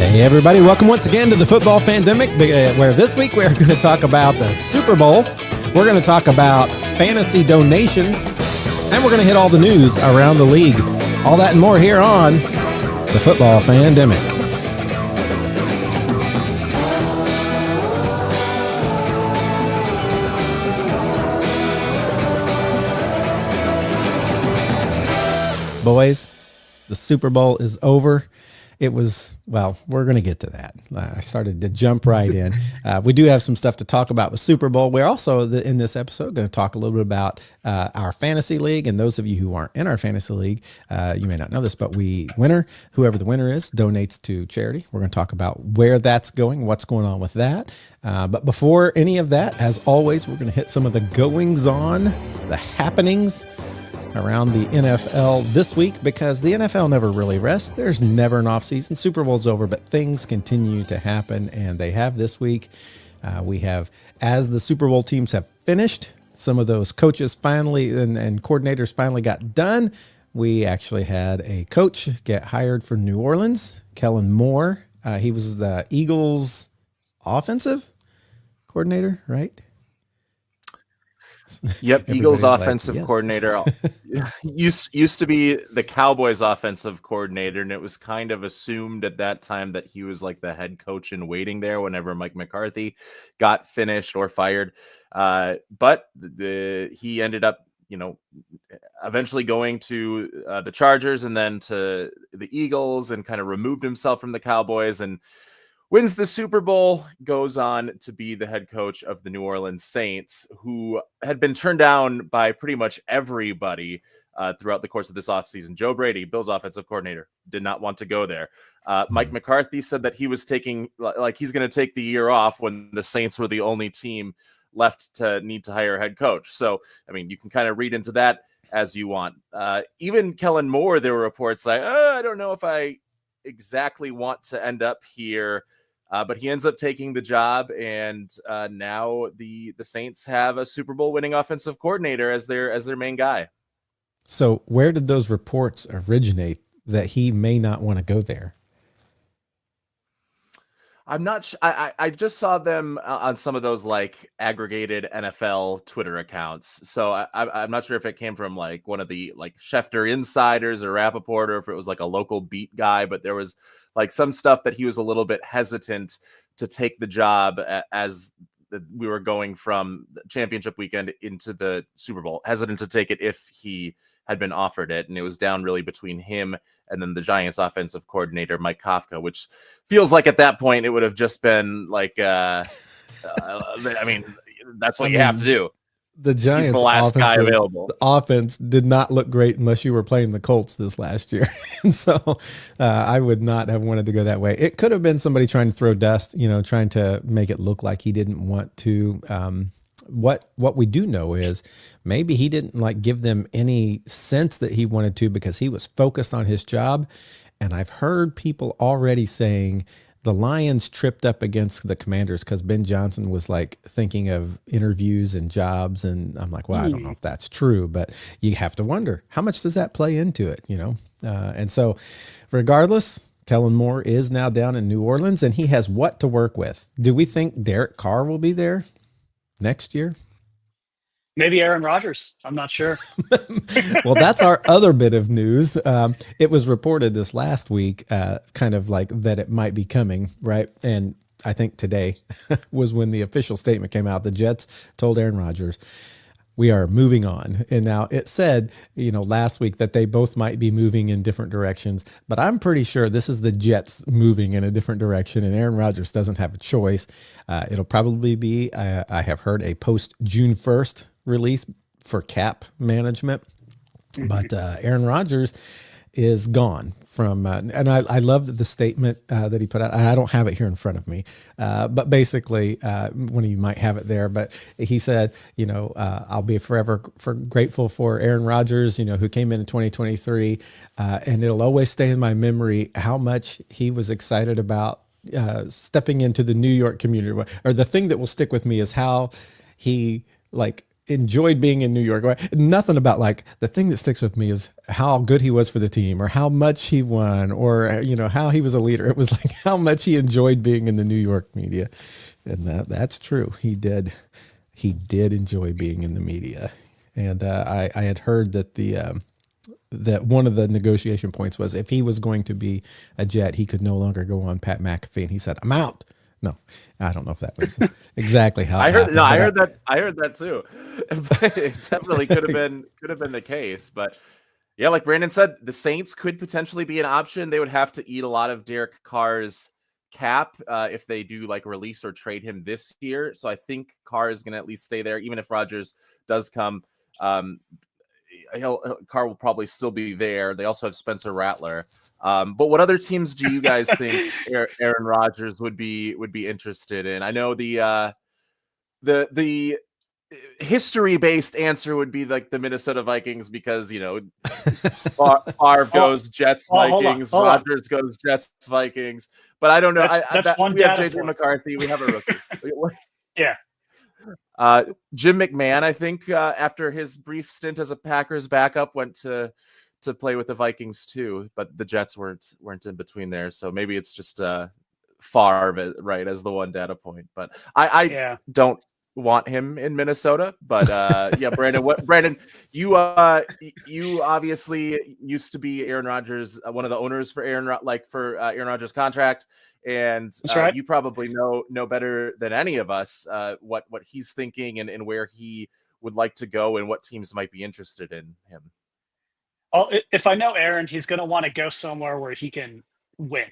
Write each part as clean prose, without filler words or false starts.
Hey everybody, welcome once again to the Football Pandemic, where this week we're going to talk about the Super Bowl, we're going to talk about fantasy donations, and we're going to hit all the news around the league. All that and more here on the Football Pandemic. Boys, the Super Bowl is over. It was, well, we're going to get to that. I started to jump right in. We do have some stuff to talk about with Super Bowl. We're also, in this episode, going to talk a little bit about our fantasy league. And those of you who aren't in our fantasy league, you may not know this, but whoever the winner is, donates to charity. We're going to talk about where that's going, what's going on with that. But before any of that, as always, we're going to hit some of the goings on, the happenings around the NFL this week, because the NFL never really rests. There's never an off season. Super Bowl's over, but things continue to happen, and they have this week. We have, as the Super Bowl teams have finished, some of those coaches finally and coordinators finally got done. We actually had a coach get hired for New Orleans, Kellen Moore. He was the Eagles offensive coordinator, right? Yep, Eagles offensive coordinator. used to be the Cowboys offensive coordinator, and it was kind of assumed at that time that he was like the head coach in waiting there whenever Mike McCarthy got finished or fired. But he ended up, eventually going to the Chargers and then to the Eagles, and kind of removed himself from the Cowboys and wins the Super Bowl, goes on to be the head coach of the New Orleans Saints, who had been turned down by pretty much everybody throughout the course of this offseason. Joe Brady, Bills offensive coordinator, did not want to go there. Mike McCarthy said that he was he's going to take the year off when the Saints were the only team left to need to hire a head coach. So, I mean, you can kind of read into that as you want. Even Kellen Moore, there were reports like, I don't know if I exactly want to end up here. But he ends up taking the job, and now the Saints have a Super Bowl winning offensive coordinator as their main guy. So where did those reports originate that he may not want to go there? I'm not I just saw them on some of those like aggregated NFL Twitter accounts. So I'm not sure if it came from like one of the like Schefter insiders or Rappaport, or if it was like a local beat guy, but there was like some stuff that he was a little bit hesitant to take the job as we were going from the championship weekend into the Super Bowl, hesitant to take it if he had been offered it. And it was down really between him and then the Giants offensive coordinator, Mike Kafka, which feels like at that point it would have just been like, I mean, that's what you have to do. The Giants, he's the last guy available. The offense did not look great unless you were playing the Colts this last year. And so I would not have wanted to go that way. It could have been somebody trying to throw dust, trying to make it look like he didn't want to. What we do know is maybe he didn't give them any sense that he wanted to, because he was focused on his job. And I've heard people already saying the Lions tripped up against the Commanders because Ben Johnson was thinking of interviews and jobs. And I'm like, well, I don't know if that's true, but you have to wonder, how much does that play into it? And so regardless, Kellen Moore is now down in New Orleans, and he has what to work with. Do we think Derek Carr will be there next year? Maybe Aaron Rodgers. I'm not sure. Well, that's our other bit of news. It was reported this last week, kind of like that it might be coming, right? And I think today was when the official statement came out. The Jets told Aaron Rodgers, we are moving on. And now it said, last week that they both might be moving in different directions, but I'm pretty sure this is the Jets moving in a different direction, and Aaron Rodgers doesn't have a choice. It'll probably be, I have heard, a post June 1st release for cap management, but Aaron Rodgers is gone from, and I loved the statement that he put out. I don't have it here in front of me, but basically, one of you might have it there, but he said, I'll be forever grateful for Aaron Rodgers, who came in 2023, and it'll always stay in my memory how much he was excited about stepping into the New York community. Or the thing that will stick with me is how he enjoyed being in New York. Nothing about like the thing that sticks with me is how good he was for the team or how much he won or, how he was a leader. It was like how much he enjoyed being in the New York media. And that's true. He did enjoy being in the media. And I had heard that that one of the negotiation points was if he was going to be a Jet, he could no longer go on Pat McAfee. And he said, "I'm out." No, I don't know if that was exactly how I it heard. happened, No, I heard that. I heard that too. It definitely could have been the case. But yeah, like Brandon said, the Saints could potentially be an option. They would have to eat a lot of Derek Carr's cap if they do like release or trade him this year. So I think Carr is going to at least stay there, even if Rodgers does come. Carr will probably still be there. They also have Spencer Rattler. But what other teams do you guys think Aaron Rodgers would be interested in? I know the history-based answer would be like the Minnesota Vikings because Favre goes Jets Vikings, Rodgers goes Jets Vikings. But I don't know. We have JJ McCarthy. We have a rookie. Yeah. Jim McMahon, I think, after his brief stint as a Packers backup, went to play with the Vikings too, but the Jets weren't in between there. So maybe it's just Favre, right, as the one data point. But I don't want him in Minnesota. But yeah, Brandon, you obviously used to be Aaron Rodgers, one of the owners for Aaron Rodgers' contract. And right. You probably know better than any of us what he's thinking and where he would like to go and what teams might be interested in him. Oh, if I know Aaron, he's going to want to go somewhere where he can win,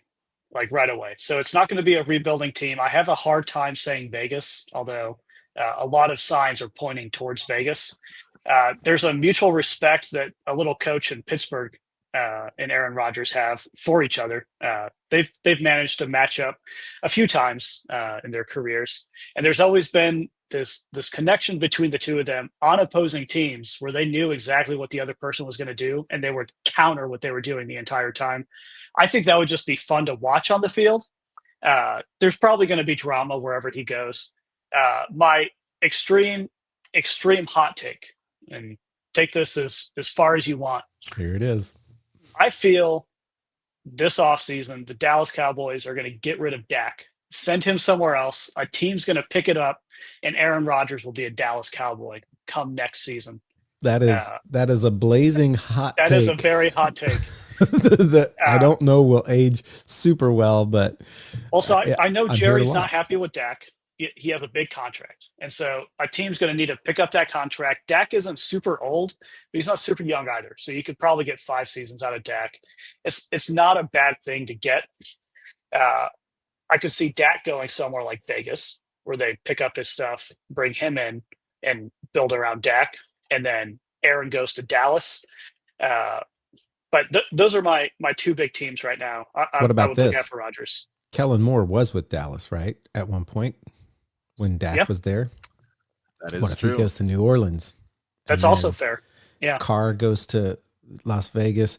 like right away. So it's not going to be a rebuilding team. I have a hard time saying Vegas, although a lot of signs are pointing towards Vegas. There's a mutual respect that a little coach in Pittsburgh and Aaron Rodgers have for each other. They've managed to match up a few times in their careers, and there's always been this connection between the two of them on opposing teams where they knew exactly what the other person was going to do, and they would counter what they were doing the entire time. I think that would just be fun to watch on the field. There's probably going to be drama wherever he goes. My extreme hot take, and take this as far as you want. Here it is. I feel this offseason, the Dallas Cowboys are going to get rid of Dak, send him somewhere else. A team's going to pick it up, and Aaron Rodgers will be a Dallas Cowboy come next season. That is a blazing hot take. That is a very hot take. That I don't know will age super well, but also I know Jerry's not happy with Dak. He has a big contract. And so a team's going to need to pick up that contract. Dak isn't super old, but he's not super young either. So you could probably get 5 seasons out of Dak. It's not a bad thing to get. I could see Dak going somewhere like Vegas, where they pick up his stuff, bring him in, and build around Dak. And then Aaron goes to Dallas. But those are my 2 big teams right now. What about I would this? look out for Rodgers. Kellen Moore was with Dallas, right? At one point when Dak was there. That is what if true. he goes to New Orleans? That's also fair. Yeah. Carr goes to Las Vegas.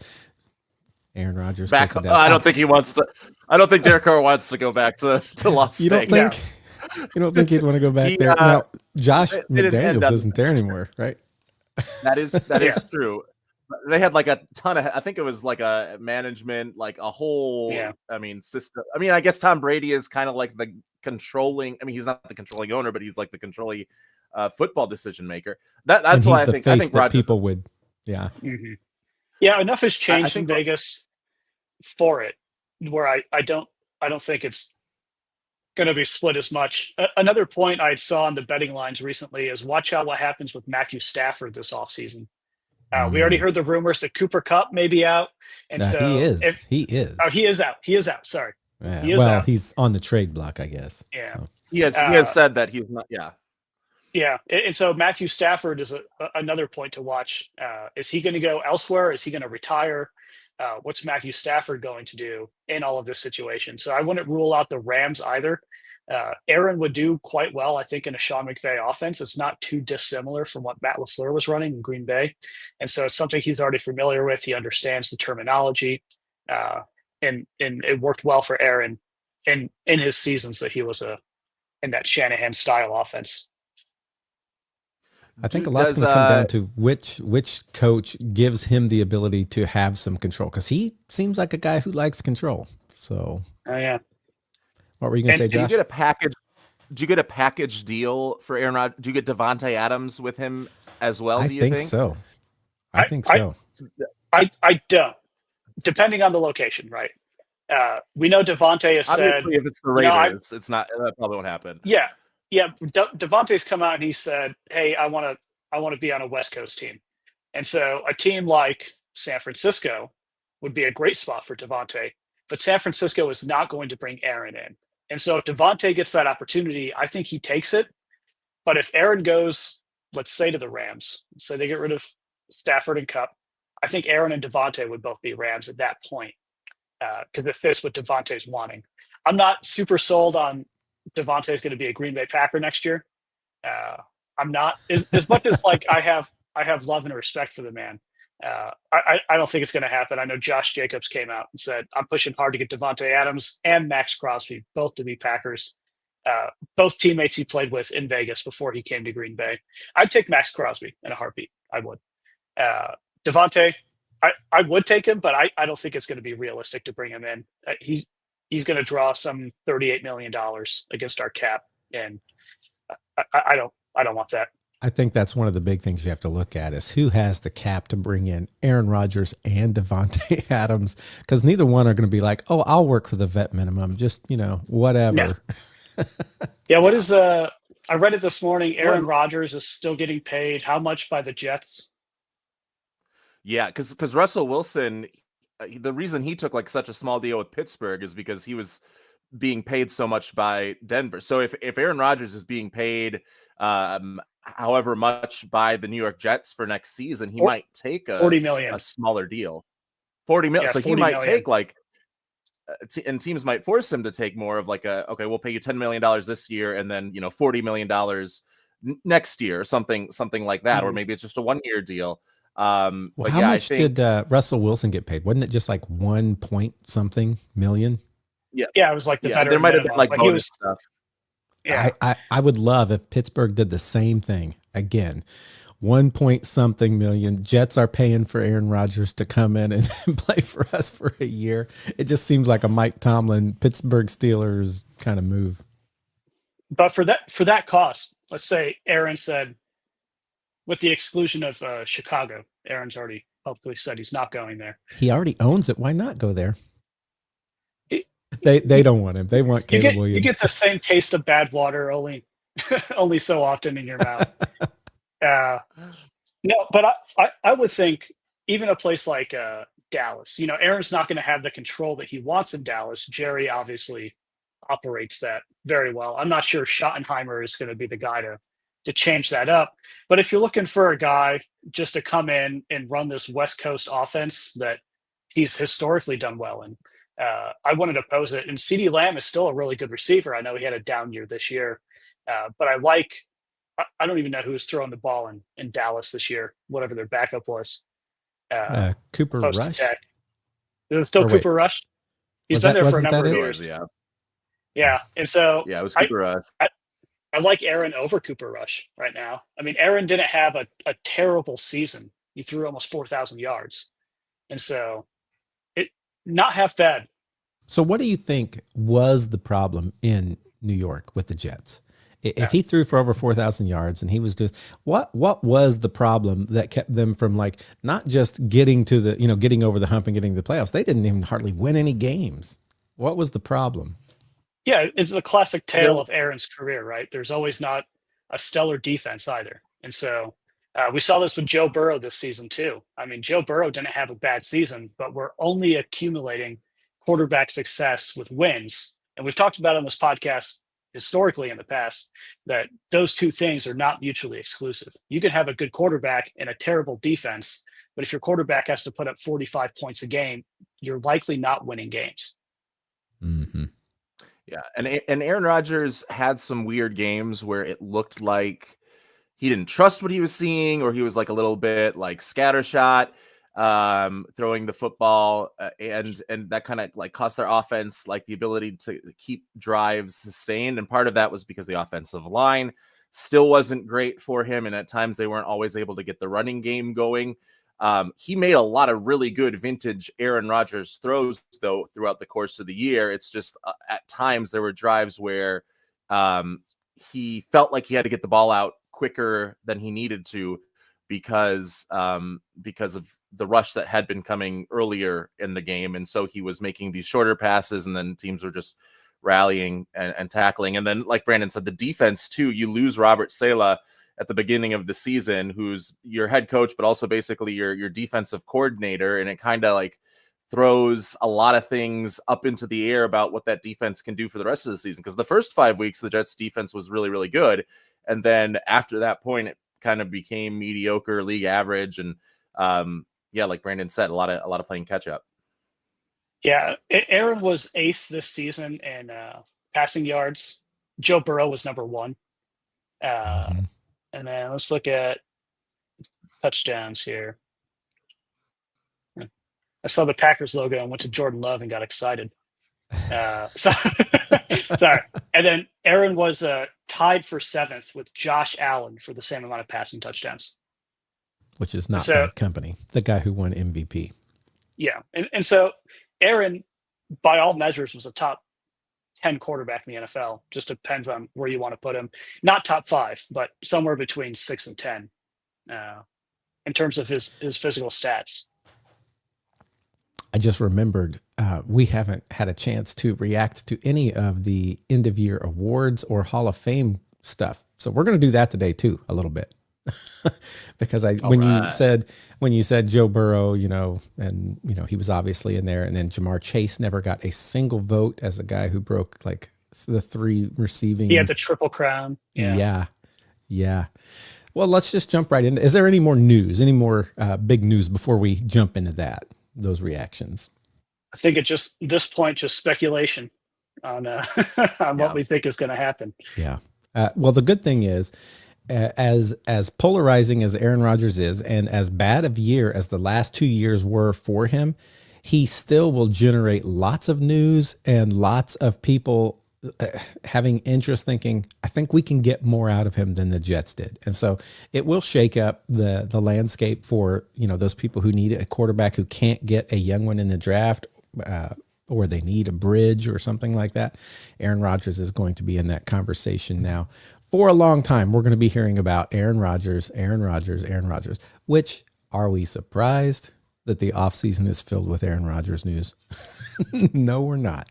Aaron Rodgers back. Goes to Dallas. I don't think he wants to. I don't think Derek Carr wants to go back to Las Vegas. You don't think he'd want to go back there? Now, Josh McDaniels isn't there anymore, right? That is true. They had like a ton of, I think it was like a management, like a whole, system. I mean, I guess Tom Brady is kind of like the controlling, he's not the controlling owner, but he's like the controlling football decision maker. That's why I think that people would, yeah. Mm-hmm. Yeah, enough has changed in Vegas for it, where I don't think it's going to be split as much. Another point I saw on the betting lines recently is watch out what happens with Matthew Stafford this offseason. We already heard the rumors that Cooper Kupp may be out, and so he is. He is. Oh, he is out. He is out. Sorry. Yeah. He's on the trade block, I guess. Yeah. So. He has said that he's not. Yeah. Yeah, and so Matthew Stafford is another point to watch. Is he going to go elsewhere? Is he going to retire? What's Matthew Stafford going to do in all of this situation? So I wouldn't rule out the Rams either. Aaron would do quite well, I think, in a Sean McVay offense. It's not too dissimilar from what Matt LaFleur was running in Green Bay. And so it's something he's already familiar with. He understands the terminology. And it worked well for Aaron in his seasons that he was in that Shanahan-style offense. I think a lot's going to come down to which coach gives him the ability to have some control, because he seems like a guy who likes control. So, yeah. What were you going to say, Josh? Did you get a package deal for Aaron Rodgers? Do you get Devontae Adams with him as well? I do you think so. I think so. I don't. Depending on the location, right? We know Devontae has said, if it's the Raiders, it's not. That probably won't happen. Yeah. Devontae's come out and he said, "Hey, I want to be on a West Coast team," and so a team like San Francisco would be a great spot for Devontae. But San Francisco is not going to bring Aaron in, and so if Devontae gets that opportunity, I think he takes it. But if Aaron goes, let's say to the Rams, so they get rid of Stafford and Kupp, I think Aaron and Devontae would both be Rams at that point, because it fits what Devontae's wanting. I'm not super sold on Devontae's going to be a Green Bay Packer next year. I'm not as much as like I have love and respect for the man. I don't think it's going to happen. I know Josh Jacobs came out and said, "I'm pushing hard to get Devontae Adams and Max Crosby both to be Packers." Both teammates he played with in Vegas before he came to Green Bay. I'd take Max Crosby in a heartbeat. I would. Devontae, I would take him, but I don't think it's going to be realistic to bring him in. He's going to draw some $38 million against our cap, and I don't want that. I think that's one of the big things you have to look at is who has the cap to bring in Aaron Rodgers and Devontae Adams, because neither one are going to be like, "Oh, I'll work for the vet minimum," just whatever. Yeah. What is I read it this morning. Aaron Rodgers is still getting paid how much by the Jets? Yeah, because Russell Wilson, the reason he took like such a small deal with Pittsburgh is because he was being paid so much by Denver. So if Aaron Rodgers is being paid however much by the New York Jets for next season, he might take $40 million, a smaller deal. 40 million. So he might take like, and teams might force him to take more of like okay, we'll pay you $10 million this year, and then $40 million next year, something like that, or maybe it's just a 1-year deal. How much did Russell Wilson get paid? Wasn't it just like 1 point something million? Yeah, it was like there might have been like bonus stuff. Yeah, I would love if Pittsburgh did the same thing again. 1 point something million. Jets are paying for Aaron Rodgers to come in and play for us for a year. It just seems like a Mike Tomlin, Pittsburgh Steelers kind of move. But for that cost, let's say Aaron said, with the exclusion of Chicago, Aaron's already publicly said he's not going there. He already owns it. Why not go there? They don't want him. They want Caleb Williams. You get the same taste of bad water only so often in your mouth. No, but I would think even a place like Dallas, Aaron's not going to have the control that he wants in Dallas. Jerry obviously operates that very well. I'm not sure Schottenheimer is going to be the guy to change that up. But if you're looking for a guy just to come in and run this West Coast offense that he's historically done well in, I wouldn't oppose it. And CeeDee Lamb is still a really good receiver. I know he had a down year this year, but I don't even know who was throwing the ball in Dallas this year, whatever their backup was. Cooper Rush? Is it still Cooper Rush? He's been there for a number of years. Yeah. And so it was Cooper Rush. I like Aaron over Cooper Rush right now. I mean, Aaron didn't have a terrible season. He threw almost 4,000 yards. And so not half bad. So what do you think was the problem in New York with the Jets? If he threw for over 4,000 yards and he was just, what was the problem that kept them from like, not just getting to the, getting over the hump and getting to the playoffs? They didn't even hardly win any games. What was the problem? Yeah, it's the classic tale of Aaron's career, right? There's always not a stellar defense either. And so we saw this with Joe Burrow this season too. I mean, Joe Burrow didn't have a bad season, but we're only accumulating quarterback success with wins. And we've talked about on this podcast historically in the past that those two things are not mutually exclusive. You can have a good quarterback and a terrible defense, but if your quarterback has to put up 45 points a game, you're likely not winning games. Mm-hmm. Yeah, and Aaron Rodgers had some weird games where it looked like he didn't trust what he was seeing, or he was like a little bit like scattershot throwing the football, and that kind of like cost their offense like the ability to keep drives sustained. And part of that was because the offensive line still wasn't great for him. And at times they weren't always able to get the running game going. He made a lot of really good vintage Aaron Rodgers throws, though, throughout the course of the year. It's just at times there were drives where he felt like he had to get the ball out quicker than he needed to because of the rush that had been coming earlier in the game. And so he was making these shorter passes, and then teams were just rallying and tackling. And then, like Brandon said, the defense too, you lose Robert Saleh at the beginning of the season, who's your head coach, but also basically your defensive coordinator. And it kind of like throws a lot of things up into the air about what that defense can do for the rest of the season. Because the first 5 weeks, the Jets defense was really, really good. And then after that point, it kind of became mediocre, league average. And like Brandon said, a lot of playing catch up. Yeah, Aaron was 8th this season in passing yards. Joe Burrow was number 1. And then let's look at touchdowns here. I saw the Packers logo and went to Jordan Love and got excited. Sorry. And then Aaron was tied for 7th with Josh Allen for the same amount of passing touchdowns. Which is not bad company. The guy who won MVP. Yeah. And so Aaron, by all measures, was a top 10 quarterback in the NFL. Just depends on where you want to put him. Not top 5, but somewhere between 6 and 10 in terms of his physical stats. I just remembered we haven't had a chance to react to any of the end of year awards or Hall of Fame stuff. So we're going to do that today too, a little bit. Because when you said Joe Burrow, and he was obviously in there, and then Jamar Chase never got a single vote as a guy who broke like the 3 receiving. He had the triple crown. Yeah. Well, let's just jump right in. Is there any more news, any more big news before we jump into those reactions? I think at this point, just speculation on what we think is going to happen. Yeah. Well, the good thing is, as polarizing as Aaron Rodgers is, and as bad of year as the last 2 years were for him, he still will generate lots of news and lots of people having interest, thinking, I think we can get more out of him than the Jets did. And so it will shake up the landscape for, those people who need a quarterback who can't get a young one in the draft, or they need a bridge or something like that. Aaron Rodgers is going to be in that conversation now. For a long time, we're going to be hearing about Aaron Rodgers, which, are we surprised that the offseason is filled with Aaron Rodgers news? No, we're not.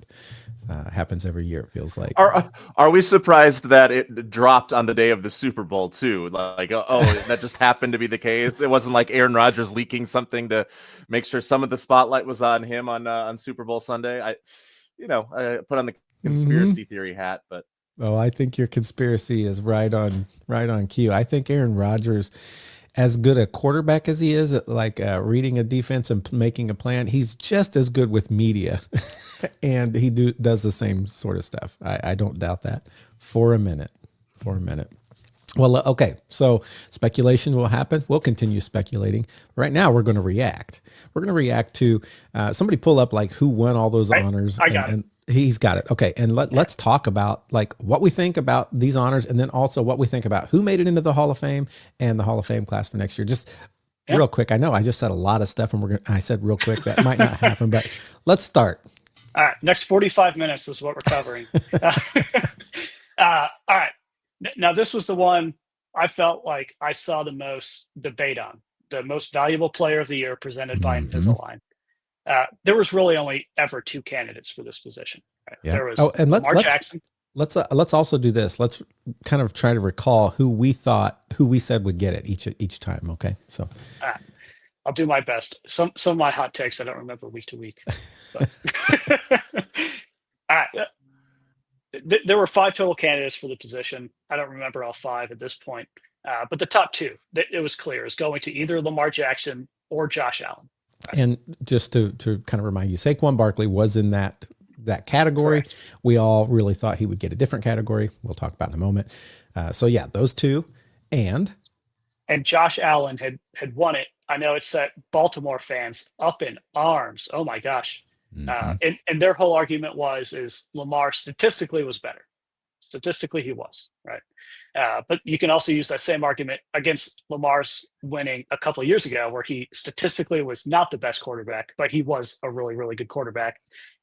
Happens every year, it feels like. Are we surprised that it dropped on the day of the Super Bowl too? Like, that just happened to be the case. It wasn't like Aaron Rodgers leaking something to make sure some of the spotlight was on him on Super Bowl Sunday. I put on the conspiracy theory hat, but. Oh, I think your conspiracy is right on cue. I think Aaron Rodgers, as good a quarterback as he is at reading a defense and making a plan, he's just as good with media, and he does the same sort of stuff. I don't doubt that for a minute. Well, okay, so speculation will happen. We'll continue speculating. Right now, we're going to react. We're going to react to somebody pull up who won all those honors. I got it. He's got it. Okay. And let's talk about what we think about these honors, and then also what we think about who made it into the Hall of Fame and the Hall of Fame class for next year. Just real quick. I know I just said a lot of stuff, and I said real quick, that might not happen, but let's start. All right. Next 45 minutes is what we're covering. All right. Now, this was the one I felt like I saw the most debate on. The most valuable player of the year presented by Invisalign. There was really only ever 2 candidates for this position. Right? Yeah. There was Lamar Jackson. Let's also do this. Let's kind of try to recall who we said would get it each time. Okay, so I'll do my best. Some of my hot takes I don't remember week to week. All right, there were 5 total candidates for the position. I don't remember all 5 at this point, but the top 2, it was clear, is going to either Lamar Jackson or Josh Allen. And just to kind of remind you, Saquon Barkley was in that category. Correct. We all really thought he would get a different category. We'll talk about in a moment. So yeah, those 2, and Josh Allen had won it. I know it set Baltimore fans up in arms. Oh my gosh! And their whole argument is Lamar statistically was better. Statistically, he was, right? But you can also use that same argument against Lamar's winning a couple of years ago, where he statistically was not the best quarterback, but he was a really, really good quarterback.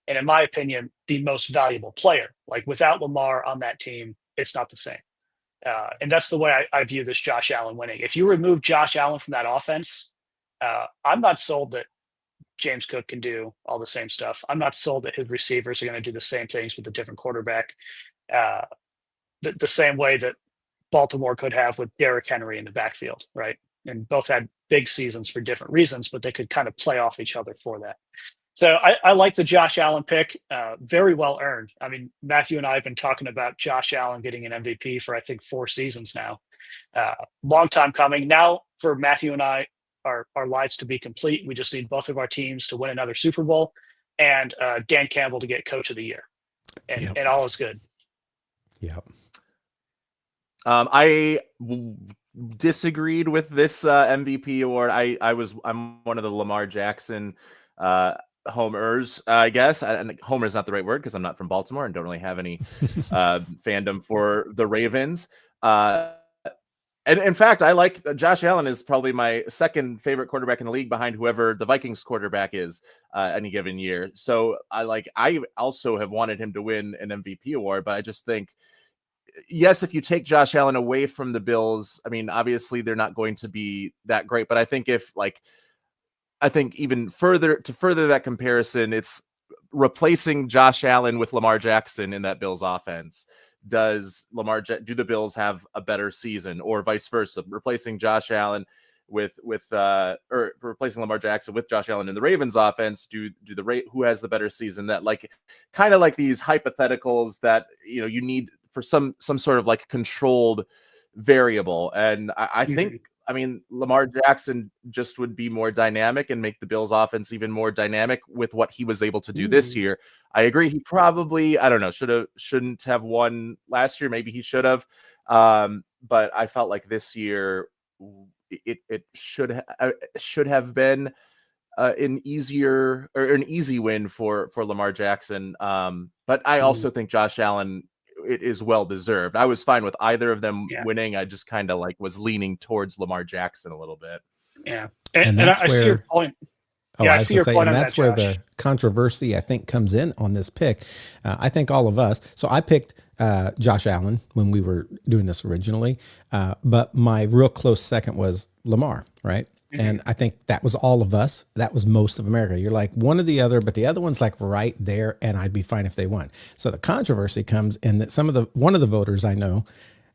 And in my opinion, the most valuable player. Like without Lamar on that team, it's not the same. And that's the way I view this Josh Allen winning. If you remove Josh Allen from that offense, I'm not sold that James Cook can do all the same stuff. I'm not sold that his receivers are going to do the same things with a different quarterback, the same way that Baltimore could have with Derrick Henry in the backfield, right? And both had big seasons for different reasons, but they could kind of play off each other for that. So I like the Josh Allen pick, very well earned. I mean, Matthew and I have been talking about Josh Allen getting an MVP for, I think, 4 seasons now. Long time coming. Now for Matthew and I, our lives to be complete, we just need both of our teams to win another Super Bowl and Dan Campbell to get Coach of the Year. And all is good. Yep. I disagreed with this MVP award. I'm one of the Lamar Jackson homers, I guess. And homer is not the right word because I'm not from Baltimore and don't really have any fandom for the Ravens. And in fact, I like Josh Allen is probably my second favorite quarterback in the league behind whoever the Vikings quarterback is any given year. So I also have wanted him to win an MVP award, but I just think, yes, if you take Josh Allen away from the Bills, I mean, obviously they're not going to be that great, but I think even further that comparison, it's replacing Josh Allen with Lamar Jackson in that Bills offense. Do the Bills have a better season, or vice versa? Replacing Josh Allen or replacing Lamar Jackson with Josh Allen in the Ravens offense, who has the better season? That kind of like these hypotheticals that you need for some sort of like controlled variable. And I think, I mean, Lamar Jackson just would be more dynamic and make the Bills offense even more dynamic with what he was able to do this year. I agree. He probably, I don't know, shouldn't have won last year. Maybe he should have. But I felt like this year it should have been an easy win for Lamar Jackson. But I also think Josh Allen, it is well deserved. I was fine with either of them winning. I just kind of was leaning towards Lamar Jackson a little bit. Yeah. And that's I see your point. I see your point. And that's where the controversy, I think, comes in on this pick. I think all of us. So I picked Josh Allen when we were doing this originally. But my real close second was Lamar, right? And I think that was all of us. That was most of America. You're like one or the other, but the other one's right there, and I'd be fine if they won. So the controversy comes in that one of the voters I know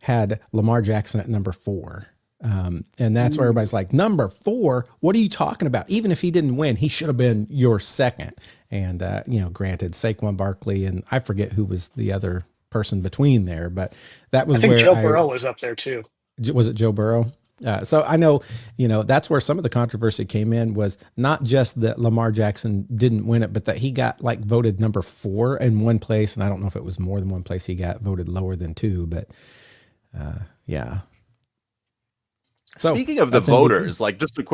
had Lamar Jackson at number 4. And that's where everybody's like, number 4? What are you talking about? Even if he didn't win, he should have been your second. And, granted, Saquon Barkley, and I forget who was the other person between there, but that was where Joe Burrow was up there too. Was it Joe Burrow? So I know, that's where some of the controversy came in, was not just that Lamar Jackson didn't win it, but that he got voted number 4 in one place. And I don't know if it was more than one place he got voted lower than 2, but yeah. So, speaking of the voters, MVP. Just a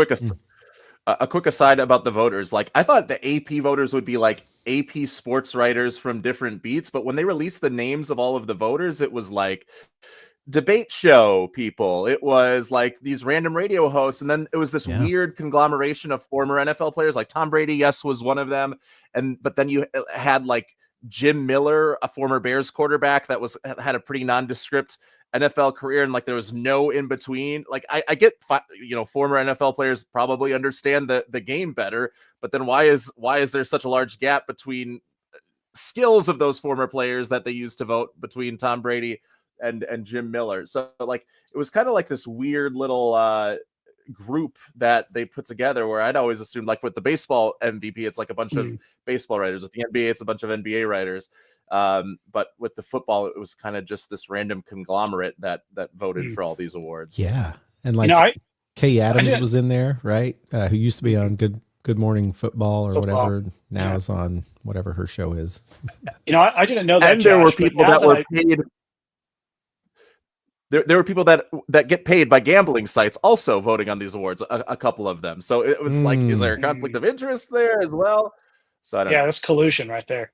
quick aside about the voters. I thought the AP voters would be AP sports writers from different beats, but when they released the names of all of the voters, it was debate show people. It was these random radio hosts, and then it was this weird conglomeration of former NFL players. Tom Brady, yes, was one of them, but then you had Jim Miller, a former Bears quarterback that had a pretty nondescript NFL career, and there was no in between. I get, former NFL players probably understand the game better, but then why is there such a large gap between skills of those former players that they used to vote between Tom Brady and Jim Miller? So it was kind of this weird little group that they put together, where I'd always assumed with the baseball MVP, it's a bunch of baseball writers. With the NBA, it's a bunch of NBA writers. But with the football, it was kind of just this random conglomerate that voted for all these awards. Yeah. And Kay Adams was in there, right? Who used to be on Good Morning Football or whatever. Now is on whatever her show is. I didn't know that. And there were people that were paid. There were people that get paid by gambling sites also voting on these awards, a couple of them. So it was is there a conflict of interest there as well? So I don't know. That's collusion right there.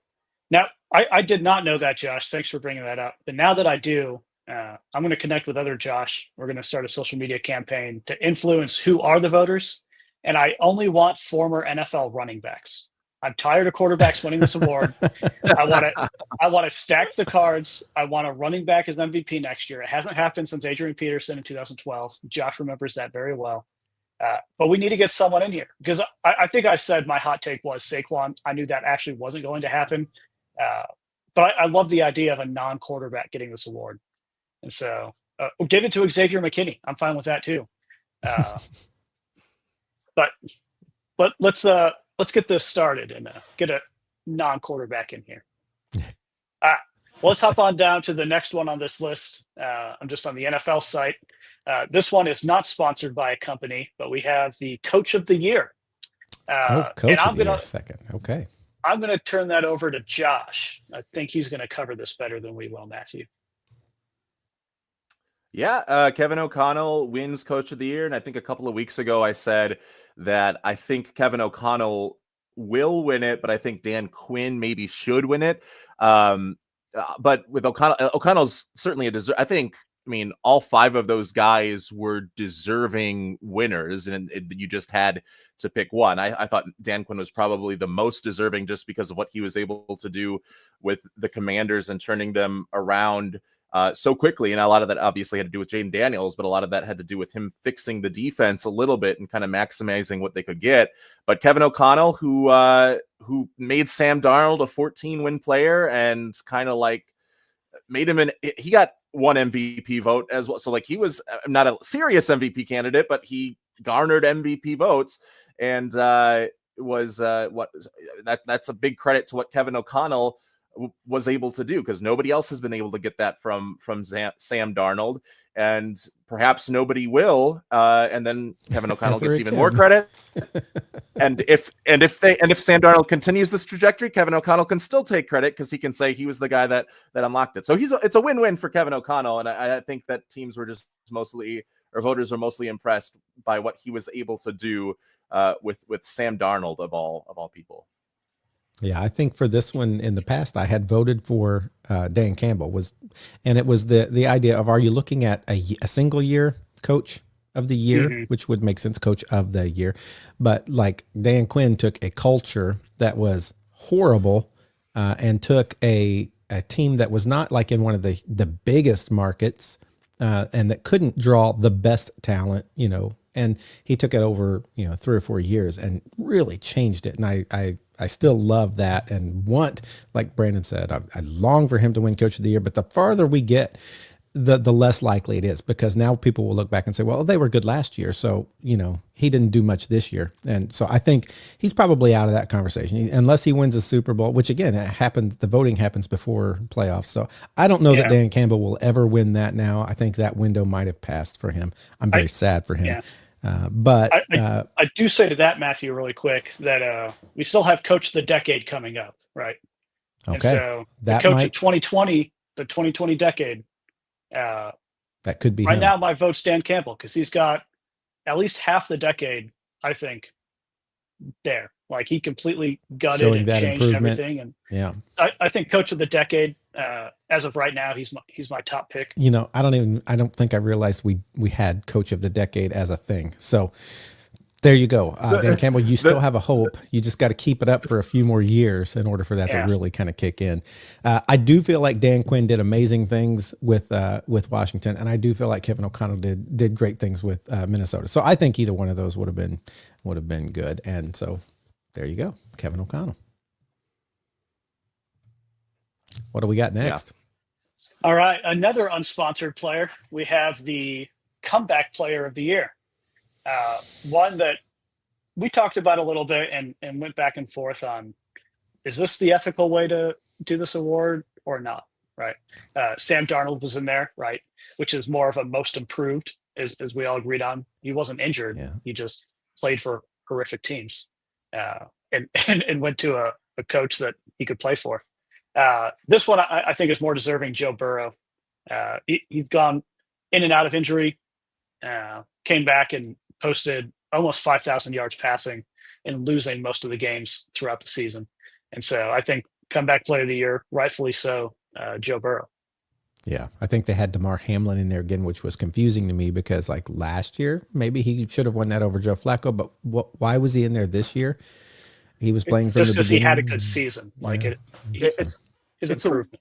Now, I did not know that, Josh. Thanks for bringing that up. But now that I do, I'm going to connect with other Josh. We're going to start a social media campaign to influence who are the voters. And I only want former NFL running backs. I'm tired of quarterbacks winning this award. I want to stack the cards. I want a running back as MVP next year. It hasn't happened since Adrian Peterson in 2012. Josh remembers that very well. But we need to get someone in here because I think I said my hot take was Saquon. I knew that actually wasn't going to happen. But I love the idea of a non-quarterback getting this award. And so give it to Xavier McKinney. I'm fine with that too. But let's get this started and get a non-quarterback in here. Well, let's hop on down to the next one on this list. I'm just on the NFL site. This one is not sponsored by a company, but we have the Coach of the Year. Coach of the Year second. Okay. I'm going to turn that over to Josh. I think he's going to cover this better than we will, Matthew. Yeah, Kevin O'Connell wins Coach of the Year. And I think a couple of weeks ago I said that I think Kevin O'Connell will win it, but I think Dan Quinn maybe should win it. But with O'Connell's certainly I mean, all five of those guys were deserving winners, and you just had to pick one. I thought Dan Quinn was probably the most deserving just because of what he was able to do with the Commanders and turning them around so quickly. And a lot of that obviously had to do with Jaden Daniels, but a lot of that had to do with him fixing the defense a little bit and kind of maximizing what they could get. But Kevin O'Connell, who made Sam Darnold a 14-win player and kind of like made him he got one MVP vote as well. So like he was not a serious MVP candidate, but he garnered MVP votes and that's a big credit to what Kevin O'Connell was able to do, because nobody else has been able to get that from Sam Darnold, and perhaps nobody will. And then Kevin O'Connell gets even more credit. and if Sam Darnold continues this trajectory, Kevin O'Connell can still take credit because he can say he was the guy that unlocked it. So it's a win-win for Kevin O'Connell, and I think that voters are mostly impressed by what he was able to do with Sam Darnold of all people. Yeah, I think for this one in the past, I had voted for Dan Campbell and it was the idea of, are you looking at a single year coach of the year, which would make sense, coach of the year. But like Dan Quinn took a culture that was horrible and took a team that was not like in one of the biggest markets and that couldn't draw the best talent, and he took it over, 3 or 4 years and really changed it. And I still love that and want, like Brandon said, I long for him to win Coach of the Year. But the farther we get, the less likely it is, because now people will look back and say, well, they were good last year, so he didn't do much this year. And so I think he's probably out of that conversation unless he wins a Super Bowl, which again, it happens. The voting happens before playoffs. So I don't know that Dan Campbell will ever win that now. I think that window might have passed for him. I'm very sad for him. Yeah. But I do say to that, Matthew, really quick, that we still have Coach of the Decade coming up, right? Okay. And so the coach of 2020, the 2020 decade, that could be right him. now. My vote's Dan Campbell because he's got at least half the decade, I think, there. Like he completely gutted Showing and that changed improvement. everything. And Yeah, I think Coach of the Decade, as of right now, he's my top pick. I don't think I realized we had Coach of the Decade as a thing. So there you go. Dan Campbell, you still have a hope. You just got to keep it up for a few more years in order for that to really kind of kick in. I do feel like Dan Quinn did amazing things with Washington, and I do feel like Kevin O'Connell did great things with Minnesota. So I think either one of those would have been good. And so there you go, Kevin O'Connell. What do we got next? Yeah. All right, another unsponsored player. We have the comeback player of the year. One that we talked about a little bit and went back and forth on, is this the ethical way to do this award or not, right? Sam Darnold was in there, right? Which is more of a most improved, as we all agreed on. He wasn't injured. Yeah. He just played for horrific teams and went to a coach that he could play for. This one, I think, is more deserving Joe Burrow. He's gone in and out of injury, came back and posted almost 5,000 yards passing and losing most of the games throughout the season. And so I think comeback player of the year, rightfully so, Joe Burrow. Yeah, I think they had Damar Hamlin in there again, which was confusing to me because like last year, maybe he should have won that over Joe Flacco, but why was he in there this year? He was playing from the beginning. He had a good season. Like it's his improvement.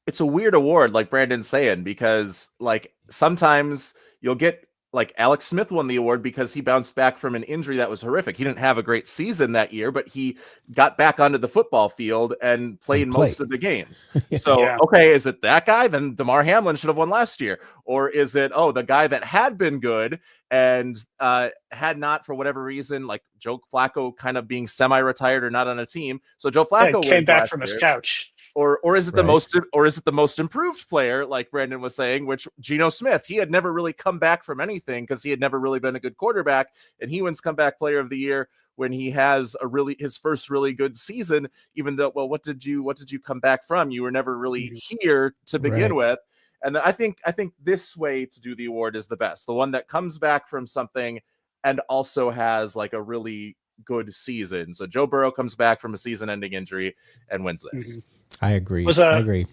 It's a weird award, like Brandon's saying, because like sometimes you'll get like Alex Smith won the award because he bounced back from an injury that was horrific. He didn't have a great season that year, but he got back onto the football field and played most of the games. So, okay, is it that guy? Then Damar Hamlin should have won last year. Or is it, the guy that had been good and had not, for whatever reason, like Joe Flacco kind of being semi-retired or not on a team. So Joe Flacco came back from his couch. Or is it the most improved player, like Brandon was saying, which Geno Smith, he had never really come back from anything because he had never really been a good quarterback, and he wins comeback player of the year when he has his first really good season, even though, what did you come back from? You were never really here to begin with. And I think this way to do the award is the best. The one that comes back from something and also has like a really good season. So Joe Burrow comes back from a season-ending injury and wins this. I agree. I agree.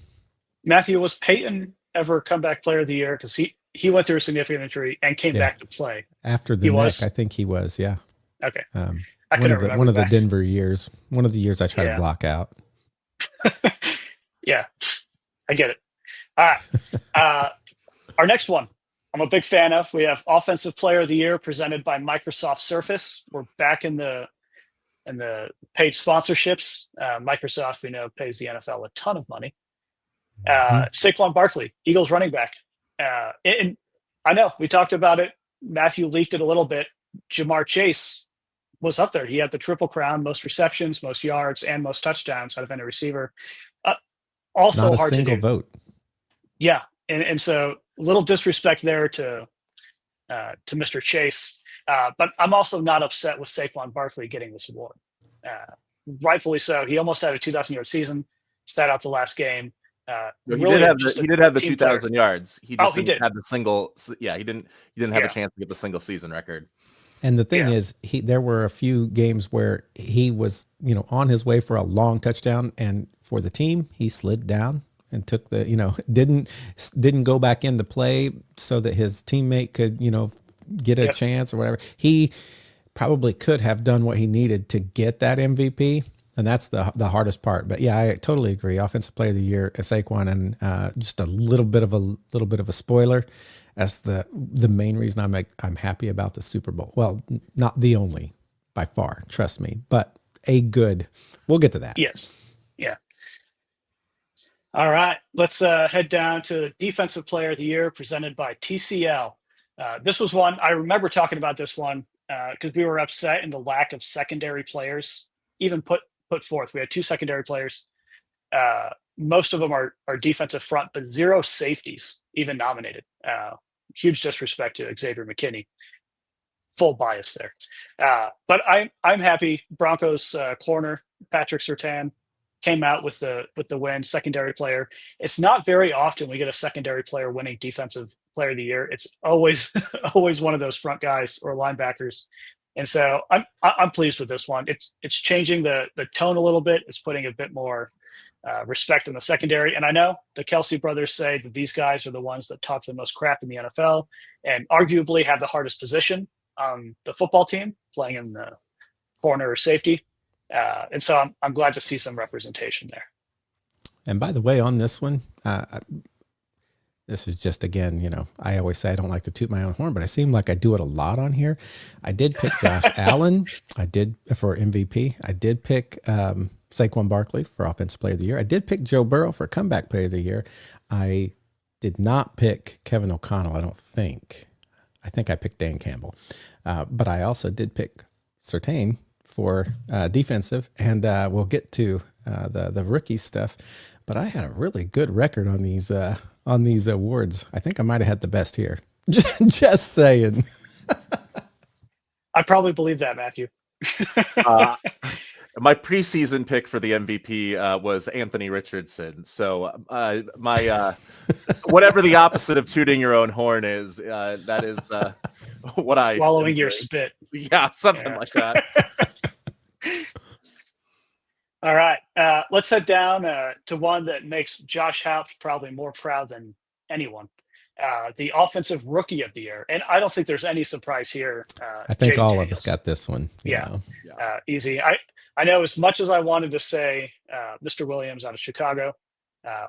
Matthew, was Peyton ever comeback player of the year? Because he went through a significant injury and came back to play. After the neck, I think he was, yeah. Okay. I couldn't remember one of the Denver years. One of the years I try to block out. Yeah, I get it. All right. Our next one, I'm a big fan of. We have Offensive Player of the Year presented by Microsoft Surface. We're back in the paid sponsorships. Microsoft, we know, pays the NFL a ton of money. Saquon Barkley, Eagles running back. And I know we talked about it. Matthew leaked it a little bit. Jamar Chase was up there. He had the triple crown, most receptions, most yards, and most touchdowns out of any receiver. Also not a hard single to do. Vote. Yeah. And so a little disrespect there to Mr. Chase. But I'm also not upset with Saquon Barkley getting this award. Rightfully so. He almost had a 2,000-yard season, sat out the last game. He did have the 2,000 yards. He just didn't have the single. Yeah, he didn't have a chance to get the single season record. And the thing is, there were a few games where he was, on his way for a long touchdown, and for the team, he slid down and took the, didn't go back into play so that his teammate could, get a chance or whatever. He probably could have done what he needed to get that MVP, and that's the hardest part. But yeah, I totally agree. Offensive Player of the Year, Saquon, and just a little bit of a spoiler. That's the main reason I'm happy about the Super Bowl. Well, not the only, by far, trust me, but a good. We'll get to that. Yes. Yeah. All right. Let's head down to Defensive Player of the Year presented by TCL. This was one I remember talking about this one because we were upset in the lack of secondary players even put forth. We had 2 secondary players. Most of them are defensive front, but 0 safeties even nominated. Huge disrespect to Xavier McKinney. Full bias there. But I'm happy. Broncos corner Patrick Surtain came out with the win, secondary player. It's not very often we get a secondary player winning Defensive Player of the Year. It's always one of those front guys or linebackers. And so I'm pleased with this one. It's changing the tone a little bit. It's putting a bit more respect in the secondary. And I know the Kelsey brothers say that these guys are the ones that talk the most crap in the NFL and arguably have the hardest position on the football team, playing in the corner or safety. And so I'm glad to see some representation there. And by the way, on this one, this is just, again, I always say I don't like to toot my own horn, but I seem like I do it a lot on here. I did pick Josh Allen. I did for MVP. I did pick Saquon Barkley for Offensive Player of the Year. I did pick Joe Burrow for Comeback Player of the Year. I did not pick Kevin O'Connell, I don't think. I think I picked Dan Campbell. But I also did pick Surtain for defensive, and we'll get to the rookie stuff. But I had a really good record on these awards. I think I might have had the best here. Just saying. I probably believe that, Matthew. My preseason pick for the MVP was Anthony Richardson. So my whatever the opposite of tooting your own horn is, that is what I swallowing your spit. Yeah, something like that. All right. Let's head down to one that makes Josh Haupt probably more proud than anyone. The offensive rookie of the year. And I don't think there's any surprise here. I think Jaden all of us Daniels. got this one. Yeah. Easy. I know as much as I wanted to say Mr. Williams out of Chicago